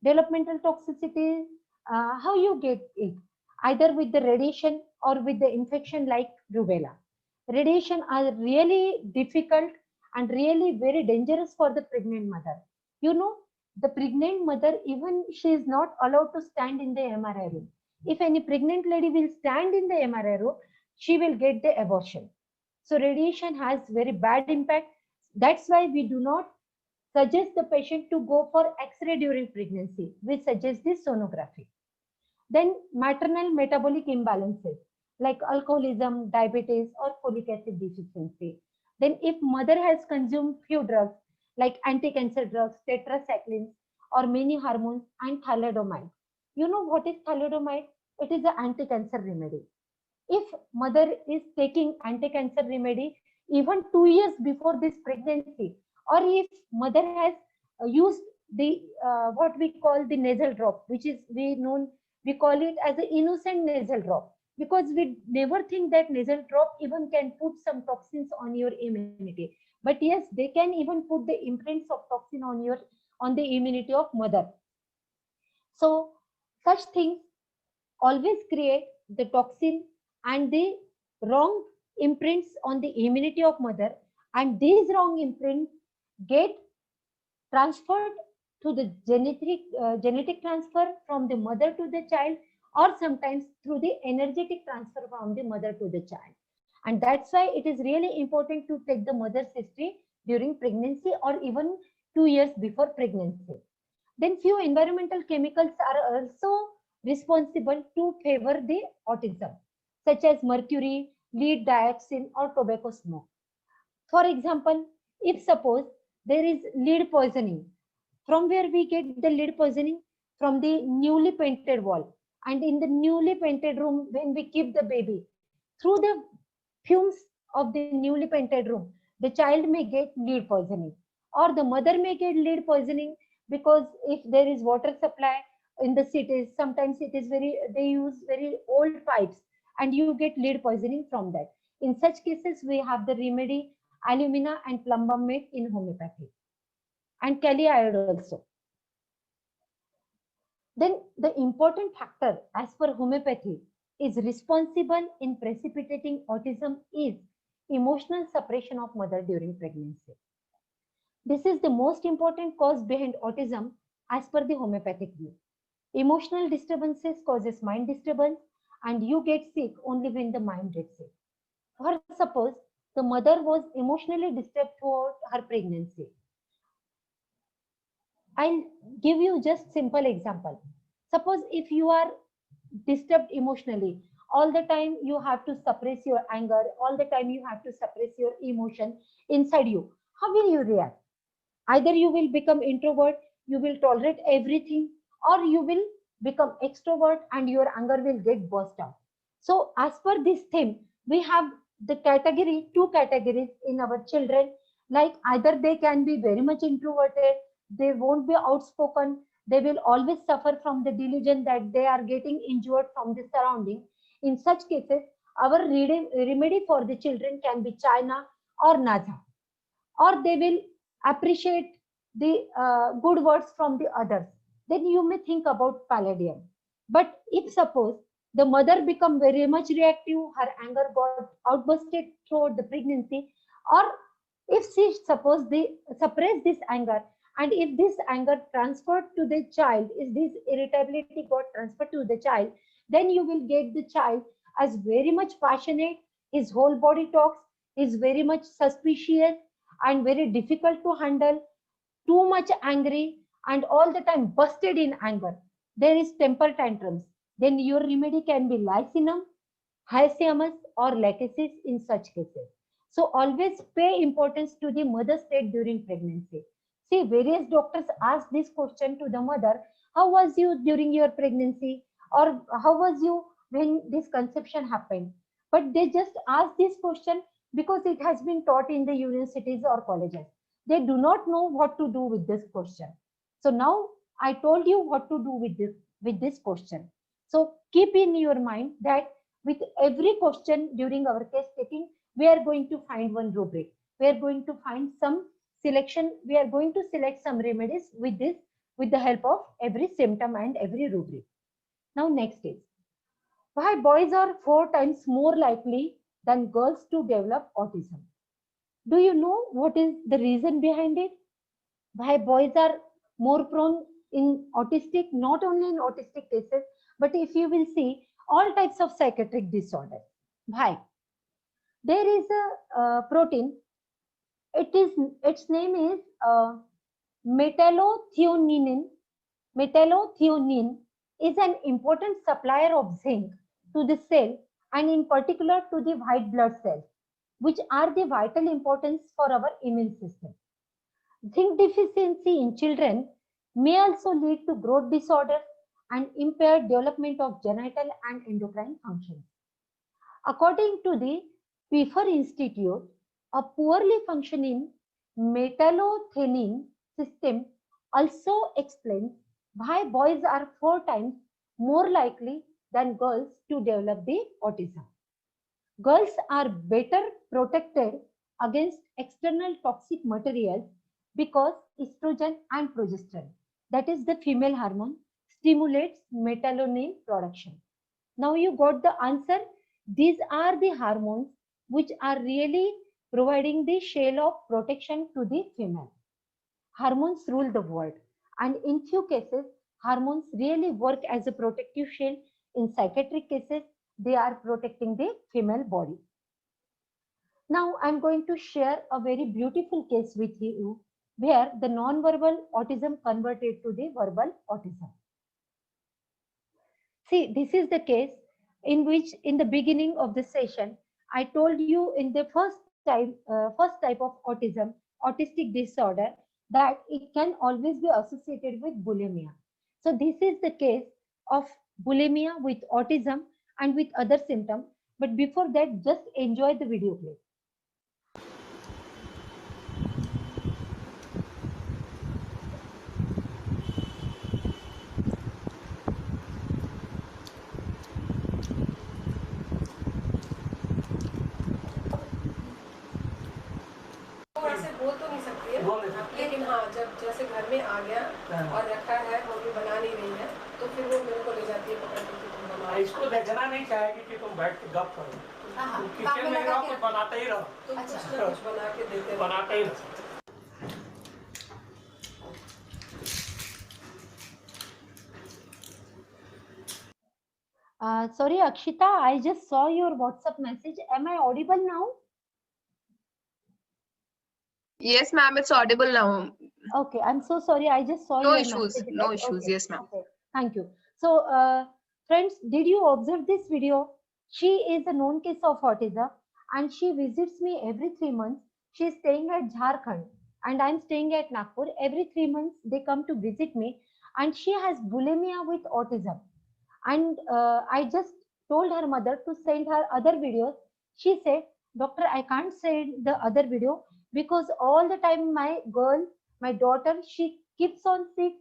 Developmental toxicity, how you get it? Either with the radiation or with the infection like rubella. Radiation are really difficult and really very dangerous for the pregnant mother. You know, the pregnant mother, even she is not allowed to stand in the MRI room. If any pregnant lady will stand in the MRI room, she will get the abortion. So radiation has very bad impact. That's why we do not suggest the patient to go for X-ray during pregnancy. We suggest this sonography. Then maternal metabolic imbalances like alcoholism, diabetes, or folic acid deficiency. Then if mother has consumed few drugs like anti-cancer drugs, tetracyclines, or many hormones and thalidomide. You know what is thalidomide? It is an anti-cancer remedy. If mother is taking anti-cancer remedy even 2 years before this pregnancy, or if mother has used the what we call the nasal drop, which is we call it as an innocent nasal drop, because we never think that nasal drop even can put some toxins on your immunity. But yes, they can even put the imprints of toxin on the immunity of mother. So such things always create the toxin and the wrong imprints on the immunity of mother, and these wrong imprints get transferred to the genetic transfer from the mother to the child, or sometimes through the energetic transfer from the mother to the child. And that's why it is really important to take the mother's history during pregnancy or even 2 years before pregnancy. Then few environmental chemicals are also responsible to favor the autism, such as mercury, lead dioxin, or tobacco smoke. For example, if suppose there is lead poisoning, from where we get the lead poisoning? From the newly painted wall. And in the newly painted room, when we keep the baby, through the fumes of the newly painted room, the child may get lead poisoning, or the mother may get lead poisoning because if there is water supply in the cities, sometimes they use very old pipes and you get lead poisoning from that. In such cases, we have the remedy alumina and plumbum made in homeopathy, and kali iodide also. Then the important factor as per homeopathy is responsible in precipitating autism is emotional suppression of mother during pregnancy. This is the most important cause behind autism as per the homeopathic view. Emotional disturbances causes mind disturbance, and you get sick only when the mind gets sick. For suppose the mother was emotionally disturbed throughout her pregnancy. I'll give you just simple example. Suppose if you are disturbed emotionally, all the time you have to suppress your anger, all the time you have to suppress your emotion inside you. How will you react? Either you will become introvert, you will tolerate everything, or you will become extrovert and your anger will get burst out. So as per this theme, we have the two categories in our children, like either they can be very much introverted, they won't be outspoken, they will always suffer from the delusion that they are getting injured from the surrounding. In such cases, our remedy for the children can be China or Naza, or they will appreciate the good words from the others. Then you may think about palladium. But if suppose the mother become very much reactive, her anger got outbursted throughout the pregnancy, or if she suppose they suppress this anger, and if this anger transferred to the child, if this irritability got transferred to the child, then you will get the child as very much passionate, his whole body talks, is very much suspicious and very difficult to handle, too much angry, and all the time busted in anger. There is temper tantrums. Then your remedy can be lycinum, hyoscyamus, or lachesis in such cases. So always pay importance to the mother's state during pregnancy. See, various doctors ask this question to the mother: how was you during your pregnancy? Or how was you when this conception happened, but they just ask this question because it has been taught in the universities or colleges. They do not know what to do with this question. So now I told you what to do with this question. So keep in your mind that with every question during our case taking, we are going to find one rubric. We are going to find some selection. We are going to select some remedies with this, with the help of every symptom and every rubric. Now next is, why boys are 4 times more likely than girls to develop autism? Do you know what is the reason behind it? Why boys are more prone in autistic, not only in autistic cases, but if you will see all types of psychiatric disorders. Why? There is a protein. Its name is metallothionein. Metallothionein is an important supplier of zinc to the cell, and in particular to the white blood cells, which are the vital importance for our immune system. Zinc deficiency in children may also lead to growth disorders and impaired development of genital and endocrine functions. According to the Pfeffer Institute, a poorly functioning metallothionein system also explains why boys are 4 times more likely than girls to develop the autism. Girls are better protected against external toxic materials because estrogen and progesterone, that is the female hormone, stimulates metallothionein production. Now you got the answer. These are the hormones which are really providing the shell of protection to the female. Hormones rule the world, and in few cases, hormones really work as a protective shell. In psychiatric cases, they are protecting the female body. Now I'm going to share a very beautiful case with you where the non-verbal autism converted to the verbal autism. See, this is the case in which in the beginning of the session, I told you in the first type of autism, autistic disorder, that it can always be associated with bulimia. So this is the case of bulimia with autism and with other symptoms. But before that, just enjoy the video clip. बोल तो नहीं सकती है, लेकिन हाँ जब जैसे घर में आ गया और रखा है, मम्मी बना नहीं रही है, तो फिर वो मेरे को ले जाती है पकड़ के, तुम बनाओ। इसको देखना नहीं चाहेगी कि तुम बैठ के गप करो, तुम किचन में रहो तो बनाते ही रहो, तुम कुछ ना कुछ बना के देते रहो। बनाते ही रहो। Sorry, Akshita, I just saw your WhatsApp message. Am I audible now? Yes, ma'am, it's audible now. Okay, I'm so sorry. I just saw No your issues, message. no Right? issues. Okay, Yes, ma'am. okay. Thank you. So, friends, did you observe this video? She is a known case of autism and she visits me every 3 months. She is staying at Jharkhand and I'm staying at Nagpur. Every 3 months, they come to visit me and she has bulimia with autism. And I just told her mother to send her other videos. She said, Doctor, I can't send the other video because all the time my daughter, she keeps on sit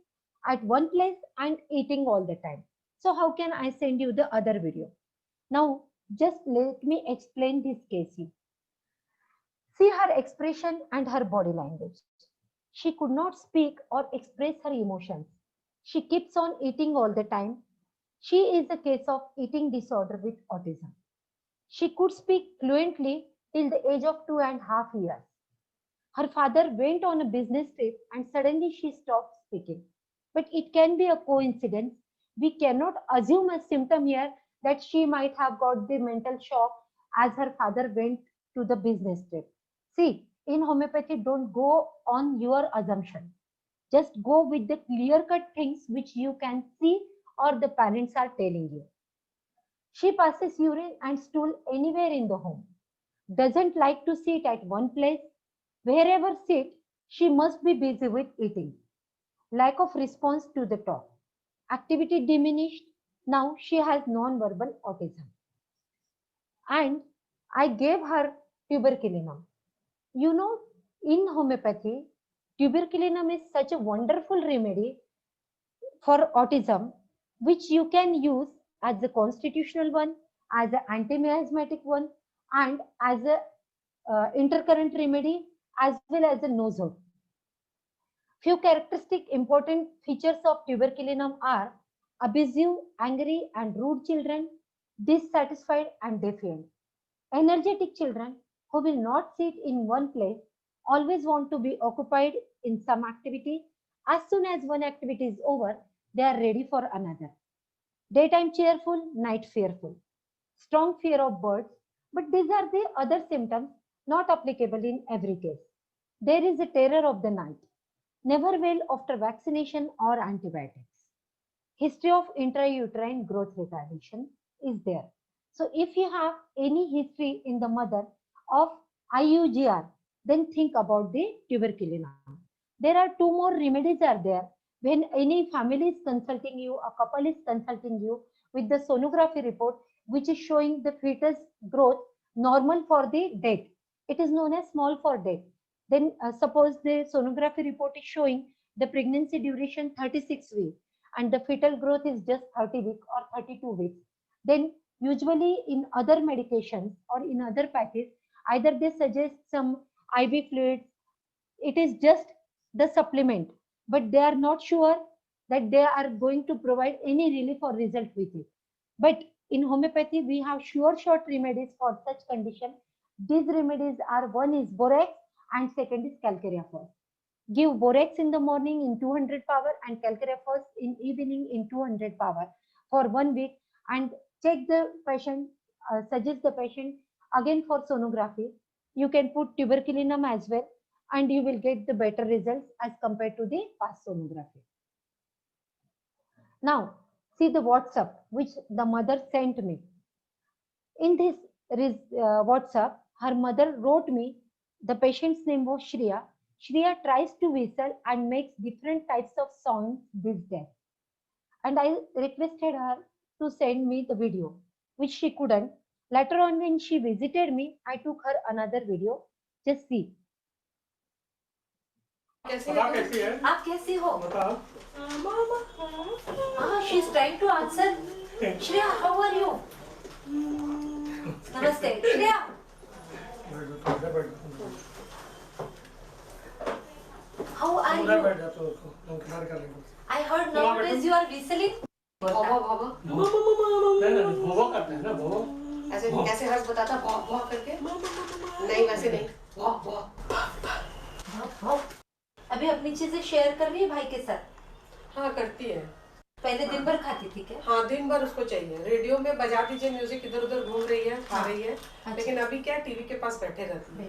at one place and eating all the time. So how can I send you the other video? Now, just let me explain this case. See her expression and her body language. She could not speak or express her emotions. She keeps on eating all the time. She is a case of eating disorder with autism. She could speak fluently till the age of 2.5 years. Her father went on a business trip and suddenly she stopped speaking. But it can be a coincidence. We cannot assume a symptom here that she might have got the mental shock as her father went to the business trip. See, in homeopathy, don't go on your assumption. Just go with the clear-cut things which you can see or the parents are telling you. She passes urine and stool anywhere in the home. Doesn't like to sit at one place. Wherever sit, she must be busy with eating. Lack of response to the talk. Activity diminished. Now she has non-verbal autism. And I gave her tuberculinum. You know, in homeopathy, tuberculinum is such a wonderful remedy for autism, which you can use as a constitutional one, as an anti-miasmatic one, and as a intercurrent remedy, as well as a nosol. Few characteristic important features of tuberculinum are abusive, angry, and rude children, dissatisfied and defiant. Energetic children who will not sit in one place always want to be occupied in some activity. As soon as one activity is over, they are ready for another. Daytime cheerful, night fearful. Strong fear of birds, but these are the other symptoms not applicable in every case. There is a terror of the night. Never well after vaccination or antibiotics. History of intrauterine growth retardation is there. So if you have any history in the mother of IUGR, then think about the tuberculinum. There are two more remedies are there. When any family is consulting you, a couple is consulting you with the sonography report, which is showing the fetus growth normal for the death. It is known as small for death. Then suppose the sonography report is showing the pregnancy duration 36 weeks and the fetal growth is just 30 weeks or 32 weeks. Then usually in other medications or in other patches, either they suggest some IV fluids, it is just the supplement, but they are not sure that they are going to provide any relief or result with it. But in homeopathy, we have sure short remedies for such condition. These remedies are, one is borax and second is calcareous. Give borax in the morning in 200 power and calcareous in evening in 200 power for 1 week, and check the patient, suggest the patient again for sonography. You can put tuberculinum as well, and you will get the better results as compared to the past sonography. Now, see the WhatsApp which the mother sent me. In this WhatsApp, her mother wrote me, the patient's name was Shreya. Shreya tries to whistle and makes different types of sounds these days. And I requested her to send me the video, which she couldn't. Later on, when she visited me, I took her another video. Just see. कैसी है आप कैसी हो? बताओ She is trying to answer. Shreya, how are you? Namaste. Shreya. How are you? I heard nowadays you are whistling. भोवो करते हैं ना भोवो ऐसे कैसे हर्ष बताता बहुत बहुत करके नहीं वैसे नहीं बहुत बहुत अभी अपनी चीजें शेयर कर रही है भाई के साथ? हाँ करती है। पहले दिन भर खाती थी क्या? हाँ दिन भर उसको चाहिए, रेडियो में बजा दीजिए म्यूजिक, इधर उधर घूम रही है, खा रही है। लेकिन अभी क्या टीवी के पास बैठे रहती है,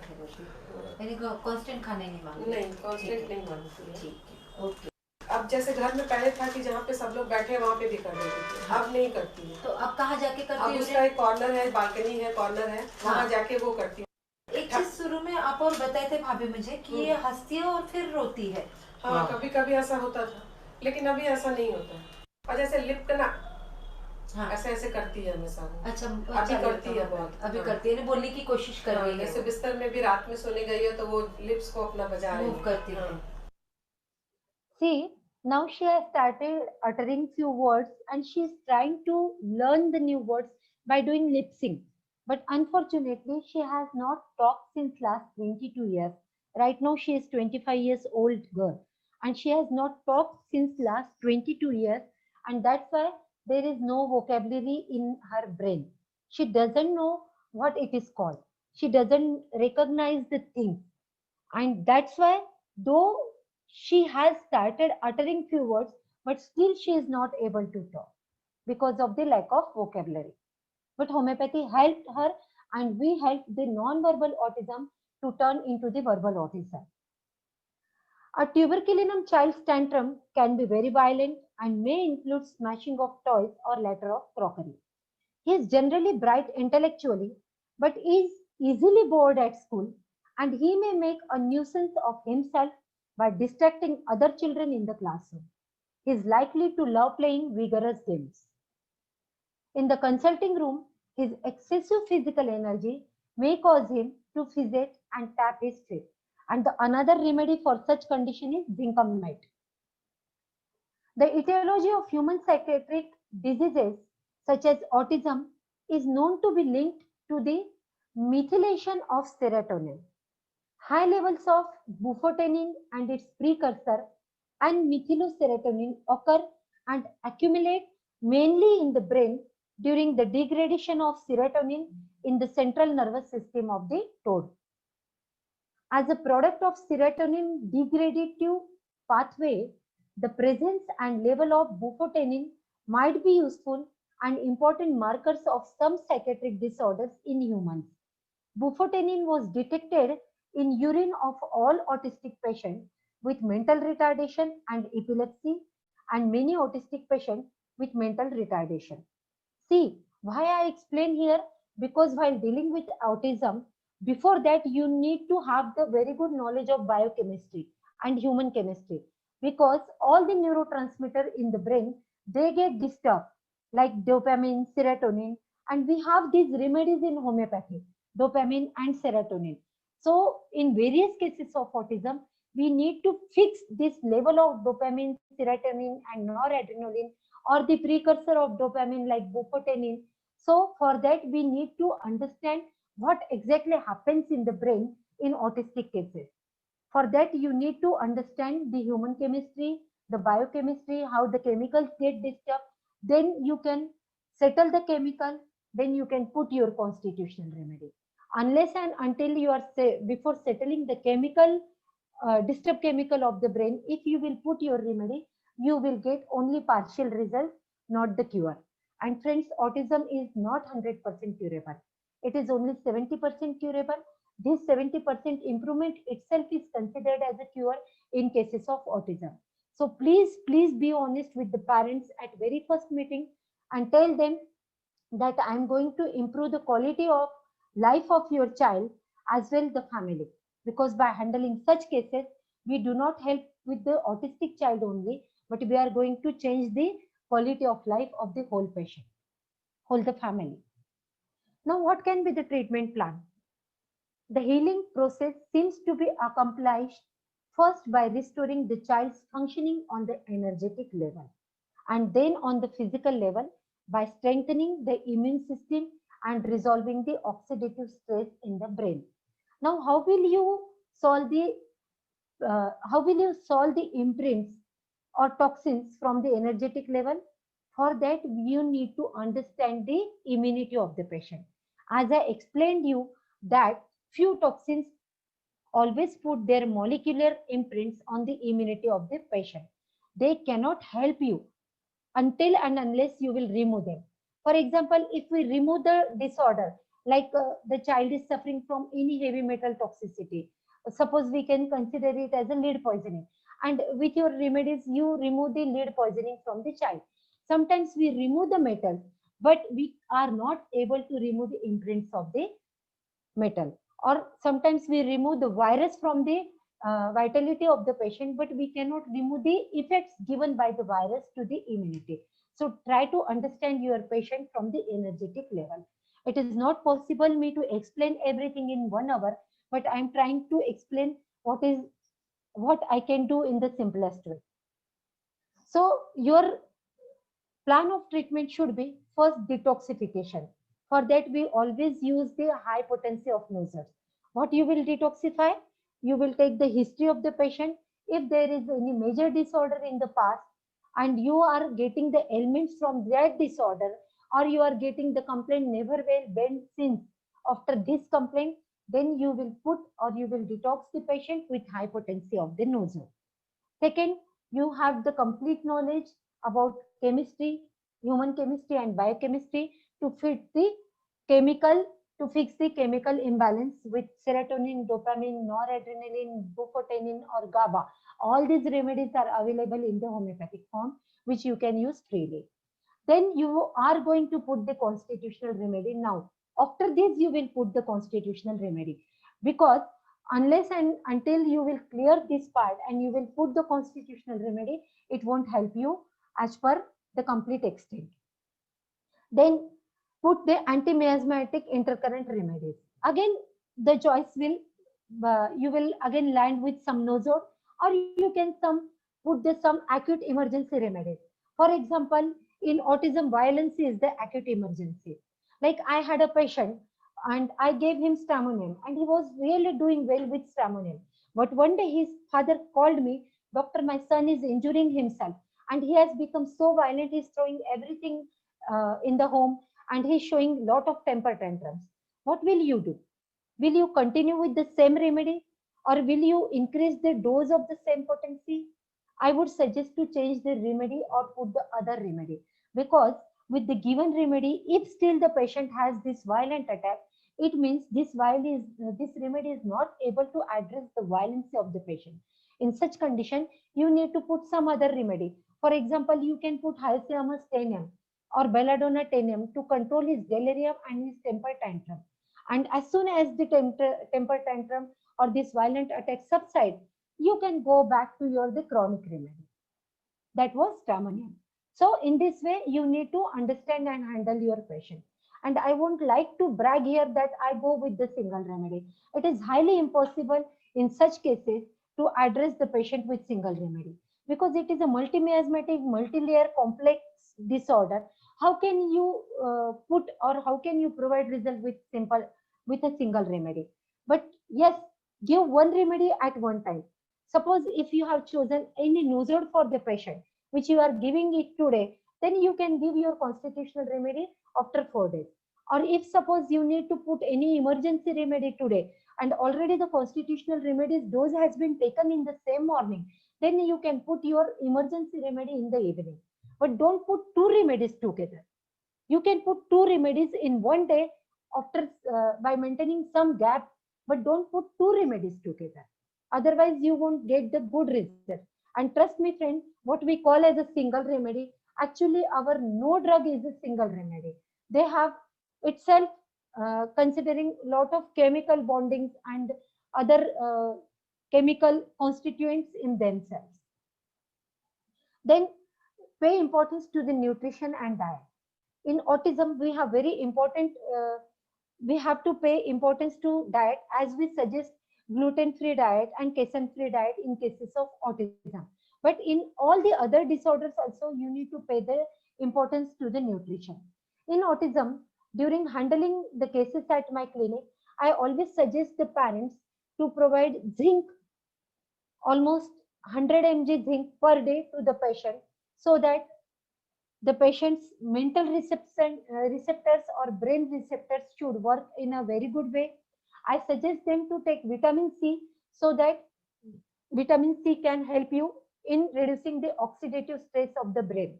यानी कांस्टेंट खाना नहीं मांगती? नहीं कांस्टेंट नहीं मांगती है। ठीक है, ओके। अब जैसे घर में पहले था कि जहाँ पे सब लोग बैठे वहाँ पे भी कर देती थी, अब नहीं करती है। तो अब कहाँ जाके करती अब है? उसका एक कॉर्नर है, बालकनी है, कॉर्नर है, वहाँ जाके वो करती है। एक चीज शुरू में आप और बताए थे भाभी मुझे कि ये हंसती है और फिर रोती है। हाँ कभी कभी ऐसा होता था, लेकिन अभी ऐसा नहीं होता है। और जैसे लिपटना ऐसे ऐसे करती है हमेशा। अच्छा अभी करती है बहुत, अभी करती है, बोलने की कोशिश कर रही है। जैसे बिस्तर में भी रात में सोने गई है तो वो लिप्स को अपना बजा रही है, मूव करती है। See, now she has started uttering few words and she is trying to learn the new words by doing lip sync. But unfortunately, she has not talked since last 22 years. Right now, she is 25 years old girl and she has not talked since last 22 years, and that's why there is no vocabulary in her brain. She doesn't know what it is called. She doesn't recognize the things, and that's why though she has started uttering few words, but still she is not able to talk because of the lack of vocabulary. But homeopathy helped her, and we helped the non-verbal autism to turn into the verbal autism. A tuberculinum child's tantrum can be very violent and may include smashing of toys or litter of crockery. He is generally bright intellectually, but is easily bored at school, and he may make a nuisance of himself by distracting other children in the classroom. He is likely to love playing vigorous games. In the consulting room, his excessive physical energy may cause him to fidget and tap his feet. And the another remedy for such condition is zinc mate. The etiology of human psychiatric diseases such as autism is known to be linked to the methylation of serotonin. High levels of bufotenin and its precursor and methyloserotonin occur and accumulate mainly in the brain during the degradation of serotonin in the central nervous system of the toad. As a product of serotonin degradative pathway, the presence and level of bufotenin might be useful and important markers of some psychiatric disorders in humans. Bufotenin was detected in urine of all autistic patients with mental retardation and epilepsy and many autistic patients with mental retardation. See, why I explain here? Because while dealing with autism, before that you need to have the very good knowledge of biochemistry and human chemistry, because all the neurotransmitter in the brain, they get disturbed like dopamine, serotonin, and we have these remedies in homeopathy, dopamine and serotonin. So in various cases of autism, we need to fix this level of dopamine, serotonin and noradrenaline or the precursor of dopamine like bufotenin. So for that we need to understand what exactly happens in the brain in autistic cases. For that you need to understand the human chemistry, the biochemistry, how the chemicals get disturbed. Then you can settle the chemical, then you can put your constitutional remedy. Unless and until you are before settling the chemical, disturbed chemical of the brain, if you will put your remedy, you will get only partial result, not the cure. And friends, autism is not 100% curable. It is only 70% curable. This 70% improvement itself is considered as a cure in cases of autism. So please be honest with the parents at very first meeting and tell them that I am going to improve the quality of life of your child as well the family. Because by handling such cases, we do not help with the autistic child only, but we are going to change the quality of life of the whole patient, whole the family. Now, what can be the treatment plan? The healing process seems to be accomplished first by restoring the child's functioning on the energetic level, and then on the physical level by strengthening the immune system and resolving the oxidative stress in the brain. Now, how will you solve the imprints or toxins from the energetic level? For that, you need to understand the immunity of the patient. As I explained you that few toxins always put their molecular imprints on the immunity of the patient. They cannot help you until and unless you will remove them. For example, if we remove the disorder, like the child is suffering from any heavy metal toxicity, suppose we can consider it as a lead poisoning, and with your remedies, you remove the lead poisoning from the child. Sometimes we remove the metals, but we are not able to remove the imprints of the metal. Or sometimes we remove the virus from the vitality of the patient, but we cannot remove the effects given by the virus to the immunity. So try to understand your patient from the energetic level. It is not possible me to explain everything in 1 hour, but I am trying to explain what I can do in the simplest way. So your plan of treatment should be first detoxification. For that, we always use the high potency of nosers. What you will detoxify? You will take the history of the patient. If there is any major disorder in the past and you are getting the ailments from that disorder, or you are getting the complaint never well bent since after this complaint, then you will put or you will detox the patient with high potency of the noser. Second, you have the complete knowledge about chemistry, human chemistry and biochemistry to fit the chemical, to fix the chemical imbalance with serotonin, dopamine, noradrenaline, bufotenin or GABA. All these remedies are available in the homeopathic form, which you can use freely. Then you are going to put the constitutional remedy. Now, after this, you will put the constitutional remedy, because unless and until you will clear this part and you will put the constitutional remedy, it won't help you as per the complete extent. Then put the anti-miasmatic intercurrent remedies. Again, the choice will, you will again land with some Nozod, or you can put some acute emergency remedies. For example, in autism, violence is the acute emergency. Like I had a patient and I gave him Stramonium and he was really doing well with Stramonium. But one day his father called me, "Doctor, my son is injuring himself and he has become so violent, he's throwing everything in the home and he's showing lot of temper tantrums. What will you do? Will you continue with the same remedy or will you increase the dose of the same potency?" I would suggest to change the remedy or put the other remedy, because with the given remedy, if still the patient has this violent attack, it means this remedy is not able to address the violence of the patient. In such condition, you need to put some other remedy. For example, you can put Hyoscyamus tenuum or Belladonna tenuum to control his delirium and his temper tantrum. And as soon as the temper tantrum or this violent attack subside, you can go back to the chronic remedy. That was Stramonium. So in this way, you need to understand and handle your patient. And I won't like to brag here that I go with the single remedy. It is highly impossible in such cases to address the patient with single remedy, because it is a multi-miasmatic, multi-layer complex disorder. How can you put or how can you provide result with a single remedy? But yes, give one remedy at one time. Suppose if you have chosen any Nozod for the patient, which you are giving it today, then you can give your constitutional remedy after 4 days. Or if suppose you need to put any emergency remedy today and already the constitutional remedies dose has been taken in the same morning, then you can put your emergency remedy in the evening. But don't put two remedies together. You can put two remedies in one day after by maintaining some gap, but don't put two remedies together. Otherwise, you won't get the good result. And trust me, friend, what we call as a single remedy, actually our no drug is a single remedy. They have itself considering lot of chemical bondings and other chemical constituents in themselves. Then pay importance to the nutrition and diet. In autism, we have very important, we have to pay importance to diet, as we suggest gluten-free diet and casein-free diet in cases of autism. But in all the other disorders also, you need to pay the importance to the nutrition. In autism, during handling the cases at my clinic, I always suggest the parents to provide zinc, almost 100 mg zinc per day to the patient, so that the patient's mental receptors or brain receptors should work in a very good way. I suggest them to take vitamin C, so that vitamin C can help you in reducing the oxidative stress of the brain.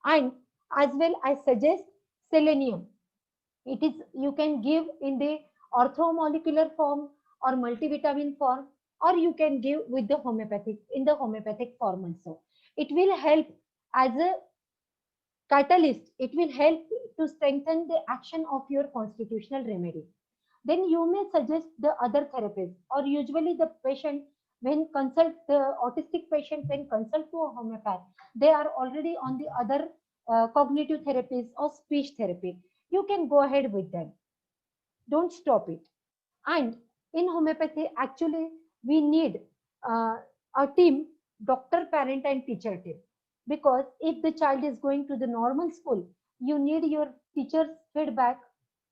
And as well, I suggest selenium. It is, you can give in the orthomolecular form or multivitamin form, or you can give with the homeopathic form also. It will help as a catalyst. It will help to strengthen the action of your constitutional remedy. Then you may suggest the other therapies, or usually the patient when consult the autistic patient when consult to a homeopath, they are already on the other cognitive therapies or speech therapy. You can go ahead with them. Don't stop it. And in homeopathy, actually, we need a team, doctor, parent, and teacher team. Because if the child is going to the normal school, you need your teacher's feedback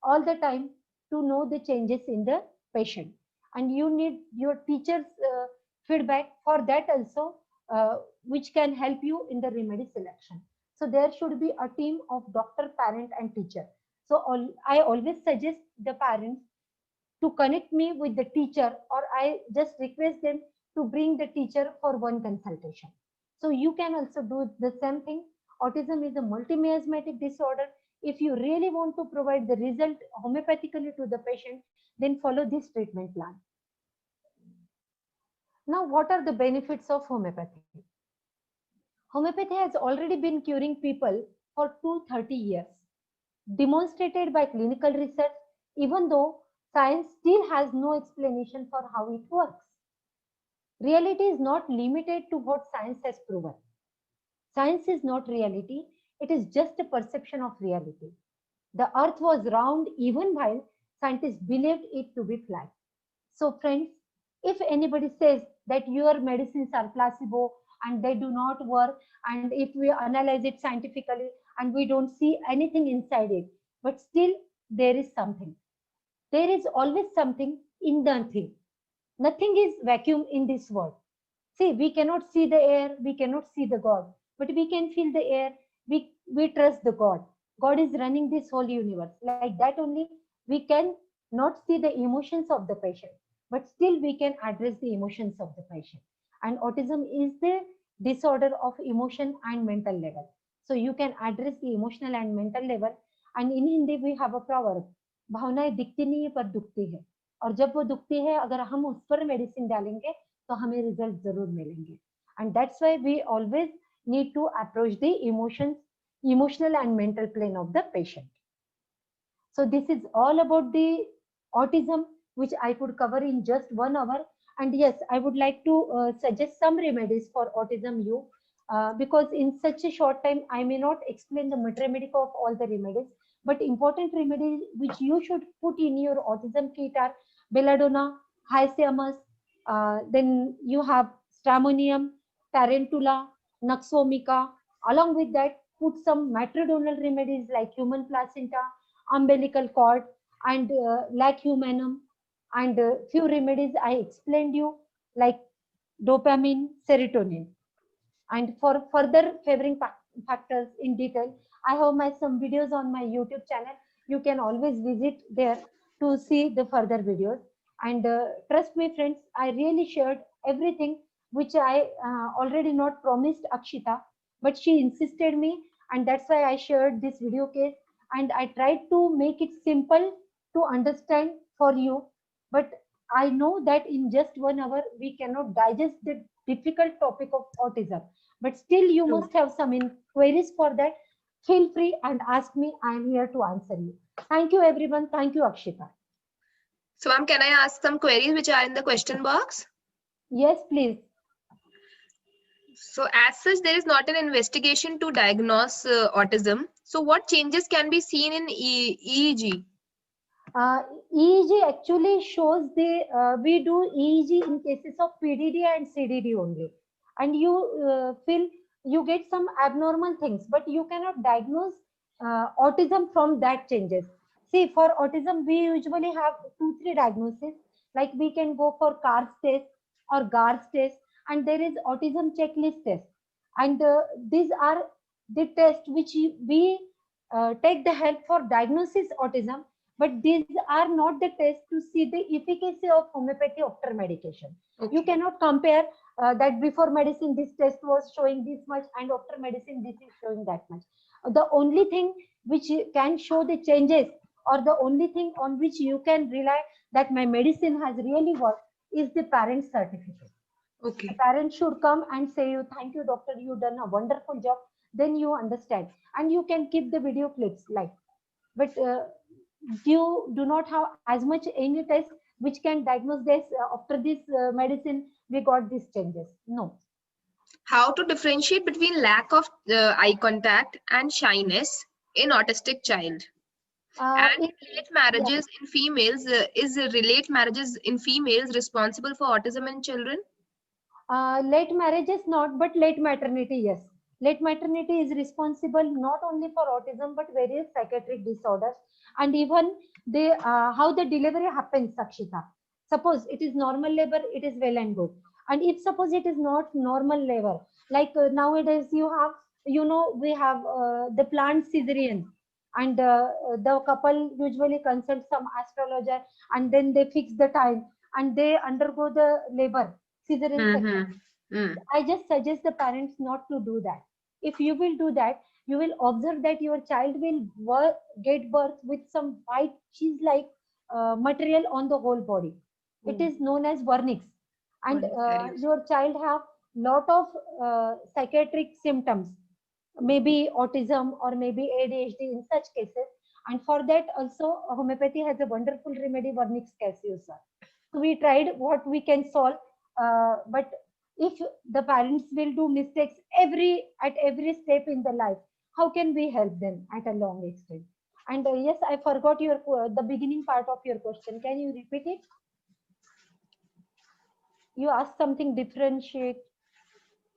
all the time to know the changes in the patient. And you need your teacher's feedback for that also, which can help you in the remedy selection. So there should be a team of doctor, parent, and teacher. So I always suggest the parents to connect me with the teacher, or I just request them to bring the teacher for one consultation. So you can also do the same thing. Autism is a multi-miasmatic disorder. If you really want to provide the result homeopathically to the patient, then follow this treatment plan. Now, what are the benefits of homeopathy? Homeopathy has already been curing people for 230 years, demonstrated by clinical research, even though science still has no explanation for how it works. Reality is not limited to what science has proven. Science is not reality, it is just a perception of reality. The earth was round even while scientists believed it to be flat. So friends, if anybody says that your medicines are placebo and they do not work, and if we analyze it scientifically and we don't see anything inside it, but still there is something. There is always something in the thing. Nothing is vacuum in this world. See, we cannot see the air, we cannot see the God, but we can feel the air. We trust the God. God is running this whole universe. Like that only, we can not see the emotions of the patient, but still we can address the emotions of the patient. And autism is the disorder of emotion and mental level. So you can address the emotional and mental level. And in Hindi we have a proverb, भावनाएं दिखती नहीं है पर दुखती है, और जब वो दुखती है अगर हम उस पर मेडिसिन डालेंगे तो हमें रिजल्ट जरूर मिलेंगे. And that's why we always need to approach the emotional and mental plane of the patient. So this is all about the autism, which I could cover in just 1 hour. And yes, I would like to suggest some remedies for autism you, because in such a short time I may not explain the mathematics of all the remedies, but important remedies which you should put in your autism kit are belladonna, hyoscyamus, then you have stramonium, tarantula, naxomica. Along with that, put some matrodonal remedies like human placenta, umbilical cord, and lac humanum, and few remedies I explained you like dopamine, serotonin. And for further favoring factors in detail, I have my some videos on my YouTube channel. You can always visit there to see the further videos. And trust me, friends, I really shared everything which I already not promised Akshita, but she insisted me, and that's why I shared this video case. And I tried to make it simple to understand for you. But I know that in just 1 hour we cannot digest the difficult topic of autism. But still, you True. must have some queries for that. Feel free and ask me. I am here to answer you. Thank you, everyone. Thank you, Akshita. So, ma'am, can I ask some queries which are in the question box? Yes, please. So, as such, there is not an investigation to diagnose autism. So, what changes can be seen in EEG? EEG actually shows we do EEG in cases of PDD and CDD only, and you feel you get some abnormal things, but you cannot diagnose autism from that changes. See, for autism, we usually have 2-3 diagnoses. Like we can go for CARS test or GARS test, and there is autism checklist test, and these are the tests which we take the help for diagnosis autism, but these are not the tests to see the efficacy of homeopathy after medication. Okay. You cannot compare that before medicine this test was showing this much and after medicine this is showing that much. The only thing which can show the changes, or the only thing on which you can rely that my medicine has really worked, is the parent certificate. Okay. The parent should come and say, you, thank you, doctor, you done a wonderful job. Then you understand, and you can keep the video clips like. But you do not have as much any test which can diagnose this after this medicine we got these changes. No. How to differentiate between lack of eye contact and shyness in autistic child? And If, late marriages in females, is late marriages in females responsible for autism in children? late marriage is not, but late maternity, yes. Late maternity is responsible not only for autism but various psychiatric disorders, and even the how the delivery happens, Sakshita. Suppose it is normal labor, it is well and good. And if suppose it is not normal labor, like nowadays you have, you know, we have the planned cesarean, and the couple usually consult some astrologer, and then they fix the time and they undergo the labor cesarean section. I just suggest the parents not to do that. If you will do that, you will observe that your child will get birth with some white cheese-like material on the whole body. It is known as vernix, and Vernix. your child have lot of psychiatric symptoms, maybe autism or maybe ADHD in such cases. And for that also, homeopathy has a wonderful remedy, vernix caseosa. So we tried what we can solve, but if the parents will do mistakes at every step in the life, how can we help them at a long extent? And yes, I forgot your the beginning part of your question. Can you repeat it? You asked something differentiate.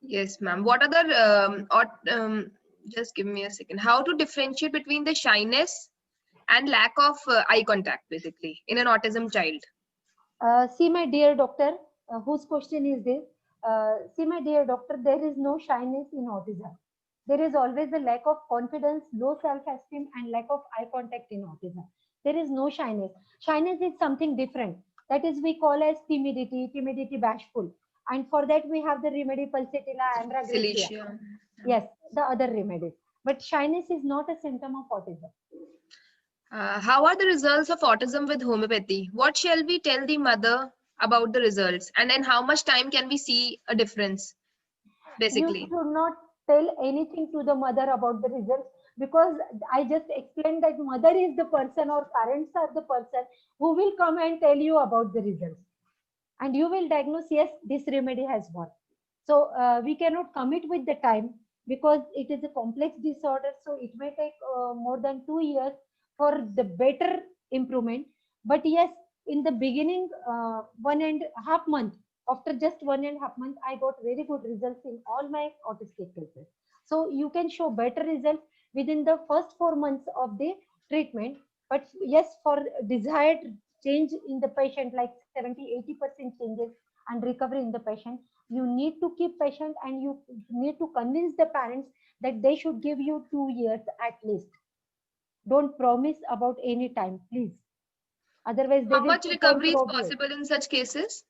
Yes, ma'am. What are the just give me a second. How to differentiate between the shyness and lack of eye contact, basically, in an autism child? See, my dear doctor, whose question is this? See, my dear doctor, there is no shyness in autism. There is always a lack of confidence, low self-esteem, and lack of eye contact in autism. There is no shyness. Shyness is something different. That is, we call as timidity bashful. And for that, we have the remedy pulsatilla, ambra gracia. Cilicia. Yes, the other remedies. But shyness is not a symptom of autism. How are the results of autism with homeopathy? What shall we tell the mother about the results? And then how much time can we see a difference, basically? You should not tell anything to the mother about the results, because I just explained that mother is the person or parents are the person who will come and tell you about the results. And you will diagnose, yes, this remedy has worked. So we cannot commit with the time because it is a complex disorder. So it may take more than 2 years for the better improvement. But yes, in the beginning, 1.5 month, after just 1.5 month, I got very good results in all my autistic cases. So you can show better results within the first 4 months of the treatment. But yes, for desired change in the patient, like 70-80% changes and recovery in the patient, you need to keep patient and you need to convince the parents that they should give you 2 years at least. Don't promise about any time, please. Otherwise, they How will much keep on recovery is probing. possible in such cases?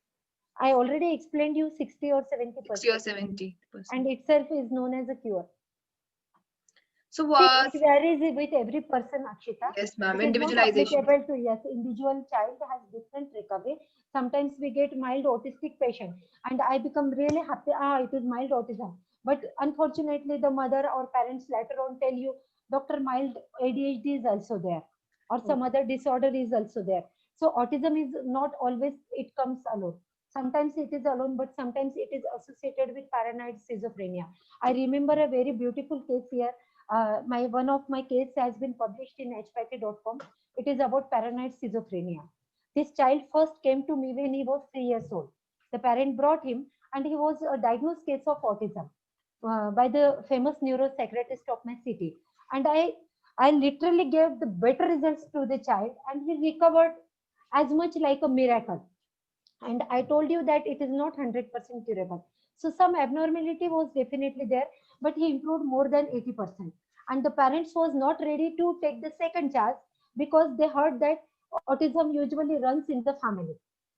I already explained you 60 or 70%. 60 or 70%. And itself is known as a cure. So See, was it varies with every person, Akshita. yes, ma'am. It is not Individualization. applicable to, yes, individual child has different recovery. Sometimes we get mild autistic patient and I become really happy. It is mild autism. But unfortunately, the mother or parents later on tell you, doctor, mild ADHD is also there, or some other disorder is also there. So autism is not always, it comes alone. Sometimes it is alone, but sometimes it is associated with paranoid schizophrenia. I remember a very beautiful case here. One of my case has been published in hpathy.com. It is about paranoid schizophrenia. This child first came to me when he was 3 years old. The parent brought him and he was a diagnosed case of autism by the famous neuropsychiatrist of my city. And I literally gave the better results to the child and he recovered as much like a miracle. And I told you that it is not 100% curable. So some abnormality was definitely there, but he improved more than 80%. And the parents was not ready to take the second chance because they heard that autism usually runs in the family.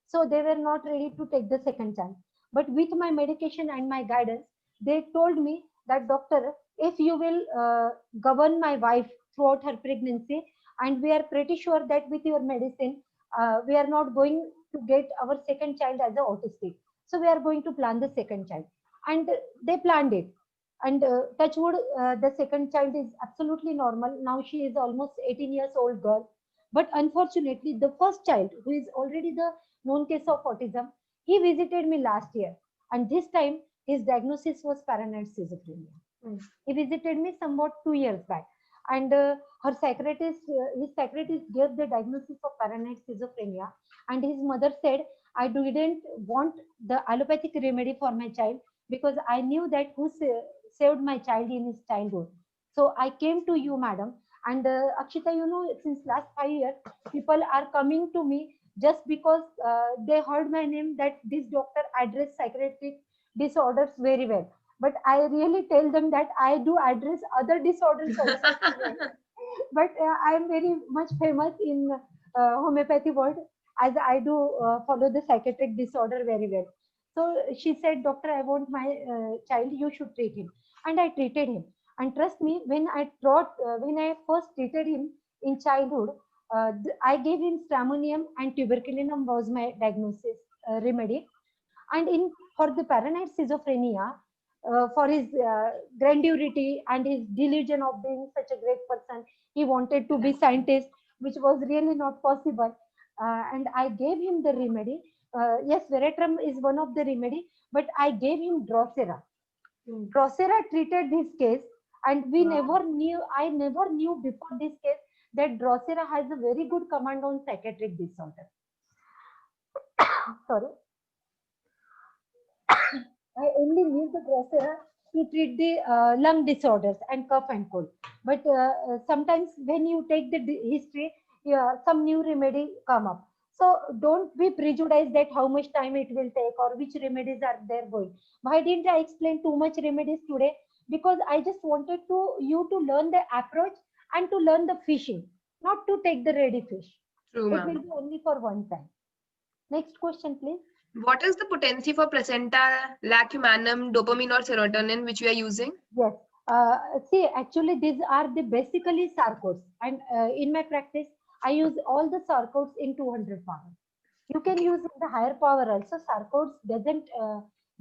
So they were not ready to take the second chance. But with my medication and my guidance, they told me that, doctor, if you will govern my wife throughout her pregnancy, and we are pretty sure that with your medicine, we are not going to get our second child as a autistic. So we are going to plan the second child. And they planned it. And touch wood, the second child is absolutely normal. Now she is almost 18 years old girl. But unfortunately, the first child, who is already the known case of autism, he visited me last year. And this time, his diagnosis was paranoid schizophrenia. He visited me somewhat 2 years back. And his psychiatrist gave the diagnosis of paranoid schizophrenia. And his mother said, I didn't want the allopathic remedy for my child because I knew that who saved my child in his childhood. So I came to you, madam. And Akshita, since last 5 years, people are coming to me just because they heard my name that this doctor addressed psychiatric disorders very well. But I really tell them that I do address other disorders also. But I am very much famous in homeopathy world as I do follow the psychiatric disorder very well. So she said, doctor, I want my child, you should treat him. And I treated him. And trust me, when I first treated him in childhood, I gave him stramonium and tuberculinum was my diagnosis remedy. And for the paranoid schizophrenia, for his grandurity and his delusion of being such a great person, he wanted to be scientist, which was really not possible. And I gave him the remedy. Yes, Veratrum is one of the remedy, but I gave him Drosera. Drosera treated this case, and I never knew before this case that Drosera has a very good command on psychiatric disorder. Sorry. I only use the Drosera to treat the lung disorders and cough and cold. But sometimes when you take the history, some new remedy come up. So don't be prejudiced that how much time it will take or which remedies are there going. Why didn't I explain too much remedies today? Because I just wanted you to learn the approach and to learn the fishing, not to take the ready fish. True, It will ma'am. be only for one time. Next question, please. What is the potency for placenta, lacumanum, dopamine, or serotonin which we are using? Yes. See, actually, these are the basically sarcodes, and in my practice, I use all the sarcodes in 200 power. You can use in the higher power also. Sarcodes doesn't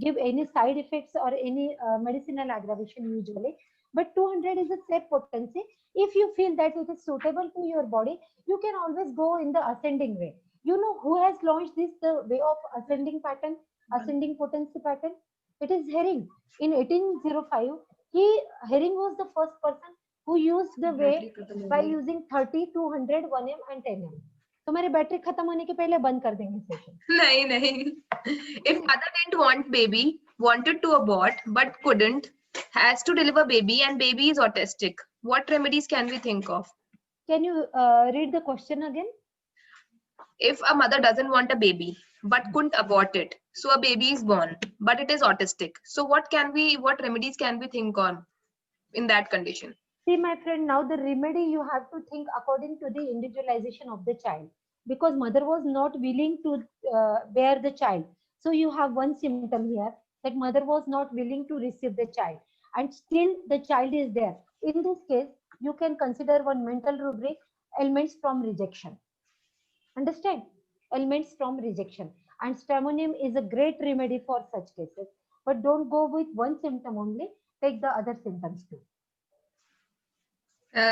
give any side effects or any medicinal aggravation usually, but 200 is a safe potency. If you feel that it is suitable to your body, you can always go in the ascending way. You know who has launched this the way of ascending pattern, ascending potency pattern? It is Herring. In 1805, Herring was the first person who used the way by using 30, 200, 1M and 10M. तुम्हारी battery खत्म होने के पहले बंद कर देंगे session. नहीं नहीं. If mother didn't want baby, wanted to abort but couldn't, has to deliver baby and baby is autistic, what remedies can we think of? Can you read the question again? If a mother doesn't want a baby but couldn't abort it, so a baby is born but it is autistic, so what remedies can we think on in that condition? See, my friend, now the remedy you have to think according to the individualization of the child, because mother was not willing to bear the child. So you have one symptom here, that mother was not willing to receive the child, and still the child is there. In this case, you can consider one mental rubric, elements from rejection. Understand? Elements from rejection. And stramonium is a great remedy for such cases. But don't go with one symptom only, take the other symptoms too.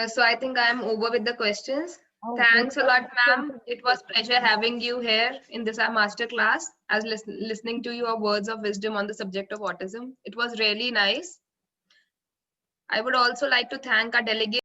So I think I am over with the questions. Oh, Thanks a very lot, good. ma'am. It was pleasure having you here in this master class as listening to your words of wisdom on the subject of autism. It was really nice. I would also like to thank our delegate